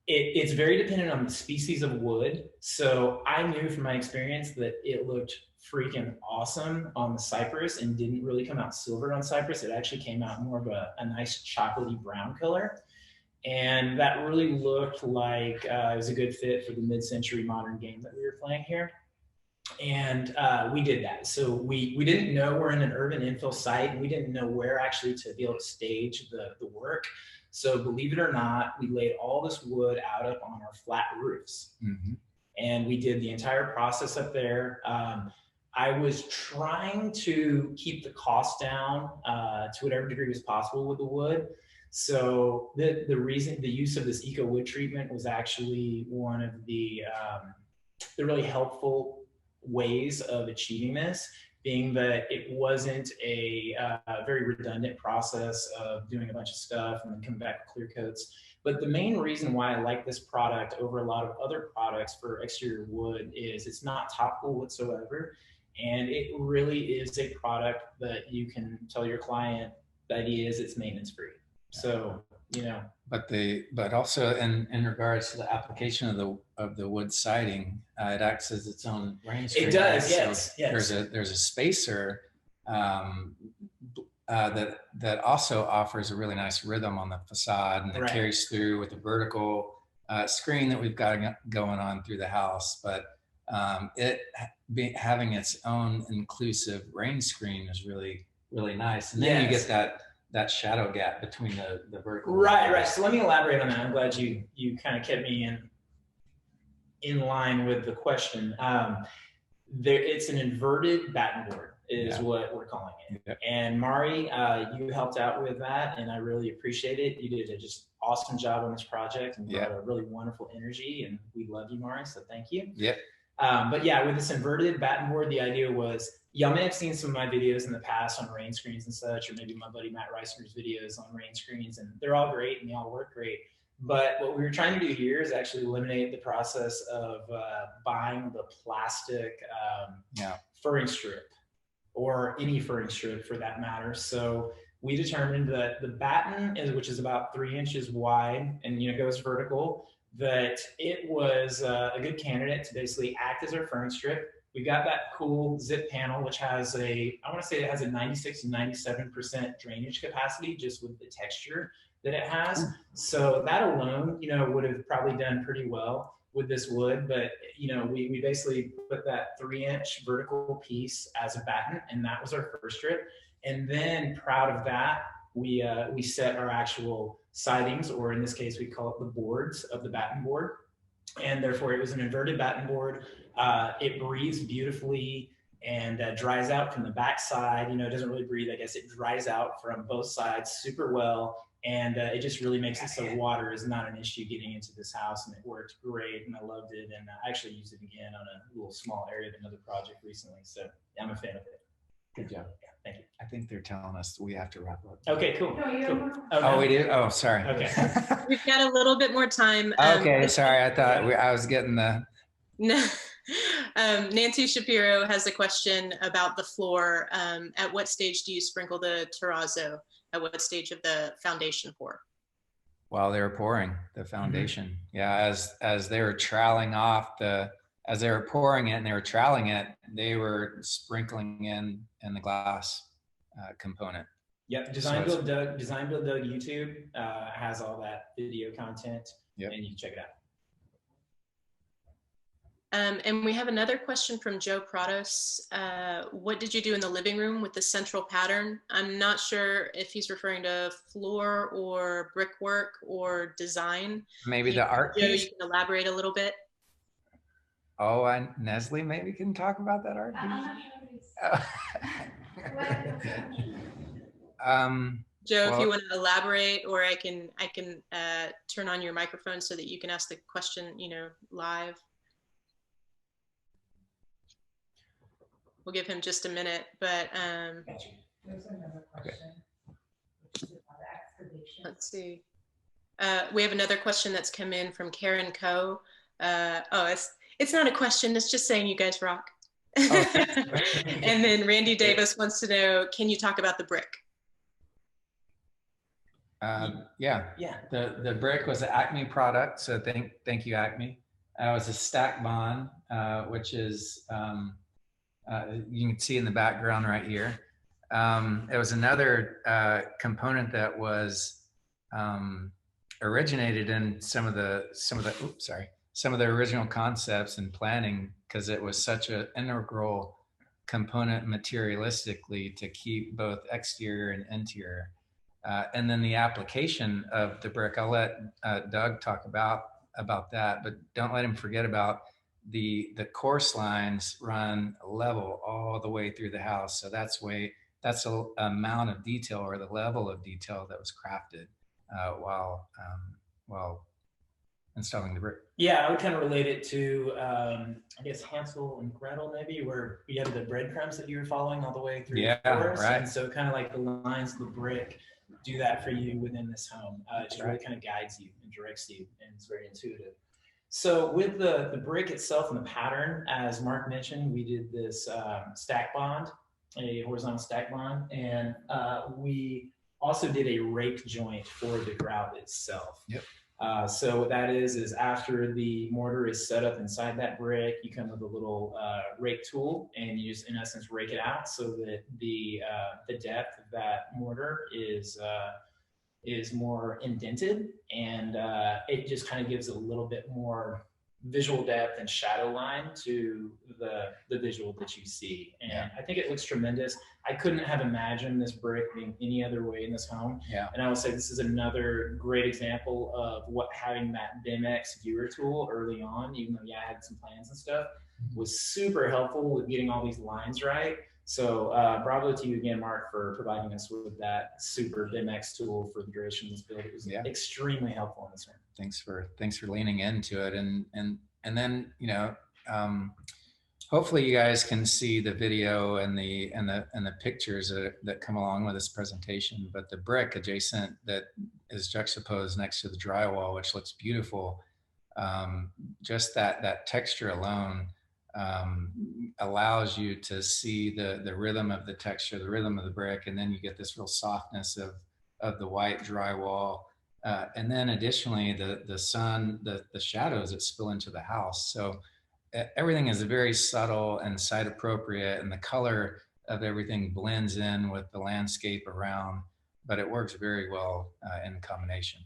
It's very dependent on the species of wood. So I knew from my experience that it looked freaking awesome on the cypress and didn't really come out silver on cypress. It actually came out more of a nice chocolatey brown color. And that really looked like it was a good fit for the mid-century modern game that we were playing here. And we did that. So we didn't know we're in an urban infill site. And we didn't know where actually to be able to stage the work. So believe it or not, we laid all this wood out up on our flat roofs. Mm-hmm. And we did the entire process up there. I was trying to keep the cost down to whatever degree was possible with the wood. So the use of this eco wood treatment was actually one of the really helpful ways of achieving this, being that it wasn't a very redundant process of doing a bunch of stuff and then coming back with clear coats. But the main reason why I like this product over a lot of other products for exterior wood is it's not topical whatsoever. And it really is a product that you can tell your client the idea is it's maintenance free. So, you know, but also in regards to the application of the wood siding, it acts as its own rain screen. It does, right? yes. So yes. There's a spacer that also offers a really nice rhythm on the facade, and it right. carries through with the vertical screen that we've got going on through the house. But having its own inclusive rain screen is really nice, and then you get that shadow gap between the vertical. Right. So let me elaborate on that. I'm glad you kind of kept me in line with the question. It's an inverted batten board is what we're calling it. Yep. And Mari, you helped out with that, and I really appreciate it. You did a just awesome job on this project and brought a really wonderful energy, and we love you, Mari, so thank you. Yep. But yeah, with this inverted batten board, the idea was, y'all may have seen some of my videos in the past on rain screens and such, or maybe my buddy Matt Reisinger's videos on rain screens, and they're all great and they all work great. But what we were trying to do here is actually eliminate the process of buying the plastic furring strip, or any furring strip for that matter. So we determined that the batten, which is about 3 inches wide and goes vertical, that it was a good candidate to basically act as our furring strip. We got that cool zip panel, which has I want to say it has a 96 to 97% drainage capacity just with the texture that it has. So that alone, would have probably done pretty well with this wood. But, we basically put that 3-inch vertical piece as a batten, and that was our first strip. And then proud of that, we set our actual sidings, or in this case, we call it the boards of the batten board. And therefore it was an inverted batten board. It breathes beautifully and dries out from the back side. It doesn't really breathe. I guess it dries out from both sides super well. And it just really makes it so water is not an issue getting into this house, and it worked great, and I loved it. And I actually used it again on a little small area of another project recently. So I'm a fan of it. Good job. Yeah, thank you. I think they're telling us we have to wrap up. Okay, cool. Cool. Oh, we do? Oh, sorry. Okay. We've got a little bit more time. Okay, sorry. I thought I was getting the... No. Nancy Shapiro has a question about the floor. At what stage do you sprinkle the terrazzo? At what stage of the foundation pour? While they were pouring the foundation. Mm-hmm. Yeah, as they were troweling off as they were pouring it and they were troweling it, they were sprinkling in the glass component. Yep, Design Build Doug YouTube has all that video content, and you can check it out. And we have another question from Joe Prados. What did you do in the living room with the central pattern? I'm not sure if he's referring to floor or brickwork or design. Maybe the art piece? You can elaborate a little bit. Oh, and Nestle maybe can talk about that art piece. Joe, if you Well, want to elaborate, or I can turn on your microphone so that you can ask the question, live. We'll give him just a minute, but There's another question, which is about excavation. let's see. We have another question that's come in from Karen Coe. It's not a question. It's just saying you guys rock. Oh, And then Randy Davis wants to know, can you talk about the brick? yeah. The brick was an Acme product, so thank you, Acme. It was a stack bond, which is you can see in the background right here. It was another component that was originated in some of the original concepts and planning, because it was such an integral component materialistically to keep both exterior and interior. And then the application of the brick, I'll let Doug talk about that, but don't let him forget about the course lines run level all the way through the house. So that's the amount of detail, or the level of detail, that was crafted while installing the brick. Yeah, I would kind of relate it to, I guess, Hansel and Gretel, maybe, where you have the breadcrumbs that you were following all the way through the forest. Right. And so kind of like the lines of the brick do that for you within this home. It just really kind of guides you and directs you, and it's very intuitive. So with the brick itself and the pattern, as Mark mentioned, we did this stack bond, a horizontal stack bond, and we also did a rake joint for the grout itself. Yep. So what that is after the mortar is set up inside that brick, you come with a little rake tool, and you just in essence rake it out so that the depth of that mortar is more indented, and it just kind of gives a little bit more visual depth and shadow line to the visual that you see. And yeah, I think it looks tremendous. I couldn't have imagined this brick being any other way in this home. Yeah. And I will say this is another great example of what having that BIMX viewer tool early on, even though I had some plans and stuff, was super helpful with getting all these lines right. So bravo to you again, Mark, for providing us with that super BIMX tool for the duration of this build. It was extremely helpful in this one. Thanks for leaning into it, and then hopefully you guys can see the video and the pictures that come along with this presentation. But the brick adjacent that is juxtaposed next to the drywall, which looks beautiful, just that texture alone allows you to see the rhythm of the texture, the rhythm of the brick, and then you get this real softness of the white drywall. And then additionally, the sun, the shadows that spill into the house. So everything is very subtle and site appropriate, and the color of everything blends in with the landscape around, but it works very well in combination.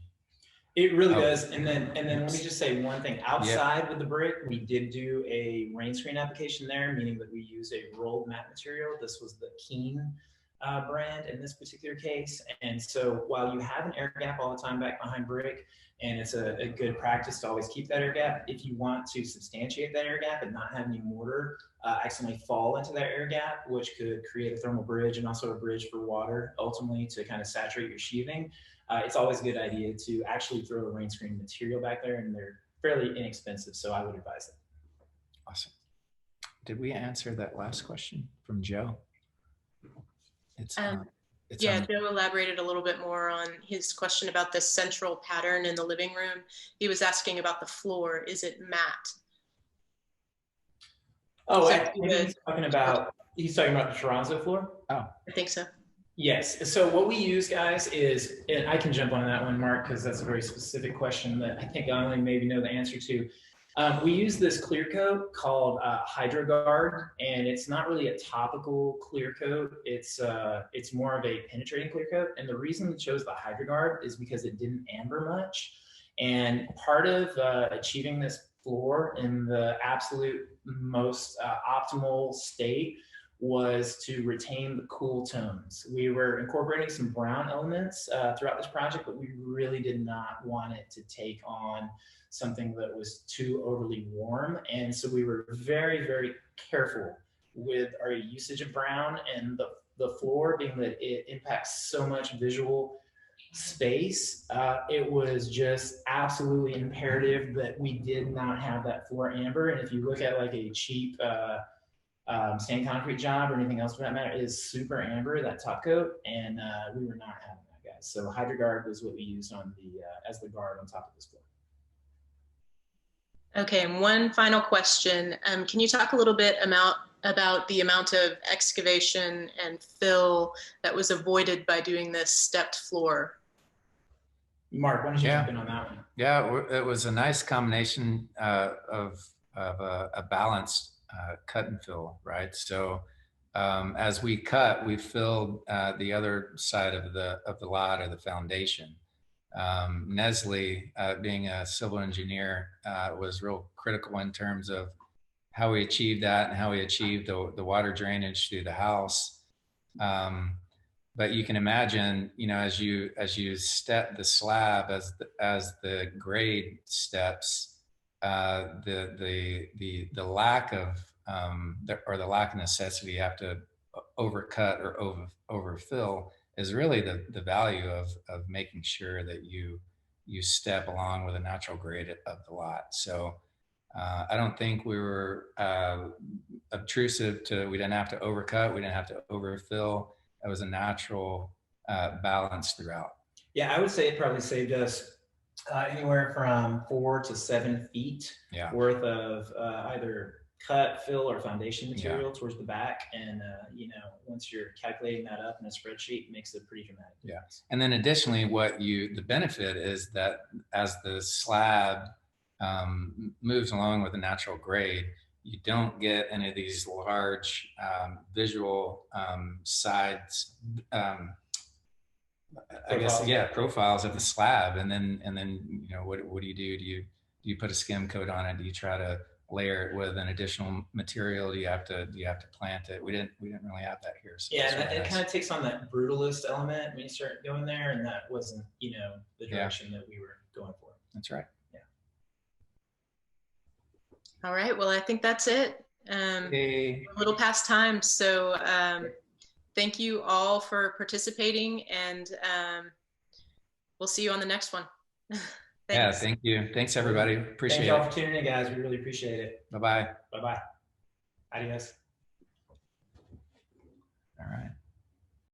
It really does. And then let me just say one thing. Outside with the brick, we did do a rain screen application there, meaning that we use a rolled mat material. This was the Keen brand in this particular case. And so while you have an air gap all the time back behind brick, and it's a good practice to always keep that air gap, if you want to substantiate that air gap and not have any mortar accidentally fall into that air gap, which could create a thermal bridge and also a bridge for water ultimately to kind of saturate your sheathing, it's always a good idea to actually throw a rain screen material back there, and they're fairly inexpensive, so I would advise it. Awesome. Did we answer that last question from Joe? Joe elaborated a little bit more on his question about the central pattern in the living room. He was asking about the floor. Is it matte? Oh, he's talking about the terrazzo floor? Oh, I think so. Yes. So what we use, guys, is, and I can jump on that one, Mark, because that's a very specific question that I think I only maybe know the answer to. We use this clear coat called HydroGuard, and it's not really a topical clear coat. It's more of a penetrating clear coat. And the reason we chose the HydroGuard is because it didn't amber much. And part of achieving this floor in the absolute most optimal state was to retain the cool tones. We were incorporating some brown elements throughout this project, but we really did not want it to take on something that was too overly warm. And so we were very, very careful with our usage of brown, and the the floor, being that it impacts so much visual space, it was just absolutely imperative that we did not have that floor amber. And if you look at like a cheap sand concrete job or anything else for that matter, it is super amber, that top coat, and we were not having that, guys. So HydroGuard was what we used on the as the guard on top of this floor. Okay, and one final question. Can you talk a little bit about the amount of excavation and fill that was avoided by doing this stepped floor? Mark, why don't you jump in on that one? Yeah, it was a nice combination of a balanced cut and fill, right? So as we cut, we filled the other side of the lot, or the foundation. Nestle, being a civil engineer, was real critical in terms of how we achieved that and how we achieved the water drainage through the house. But you can imagine, you know, as you step the slab, as the grade steps, the lack of the lack of necessity you have to overcut or overfill is really the value of making sure that you step along with a natural grade of the lot. So I don't think we were obtrusive to, we didn't have to overcut, we didn't have to overfill. It was a natural balance throughout. Yeah, I would say it probably saved us anywhere from 4 to 7 feet worth of either cut, fill, or foundation material towards the back. And, you know, once you're calculating that up in a spreadsheet, it makes a pretty dramatic difference. And then additionally, the benefit is that as the slab moves along with a natural grade, you don't get any of these large visual sides, I guess, profiles of the slab. And then you know, what do you do? Do you put a skim coat on it? Do you try to layer it with an additional material? Do you have to plant it? We didn't really have that here. So yeah, and it kind of takes on that brutalist element when you start going there, and that wasn't, you know, the direction that we were going for. That's right. All right, well, I think that's it. Hey. A little past time, so thank you all for participating, and we'll see you on the next one. Yeah, thank you. Thanks, everybody. Appreciate it. Thank y'all for tuning in, guys. We really appreciate it. Bye-bye. Bye-bye. Adios. All right.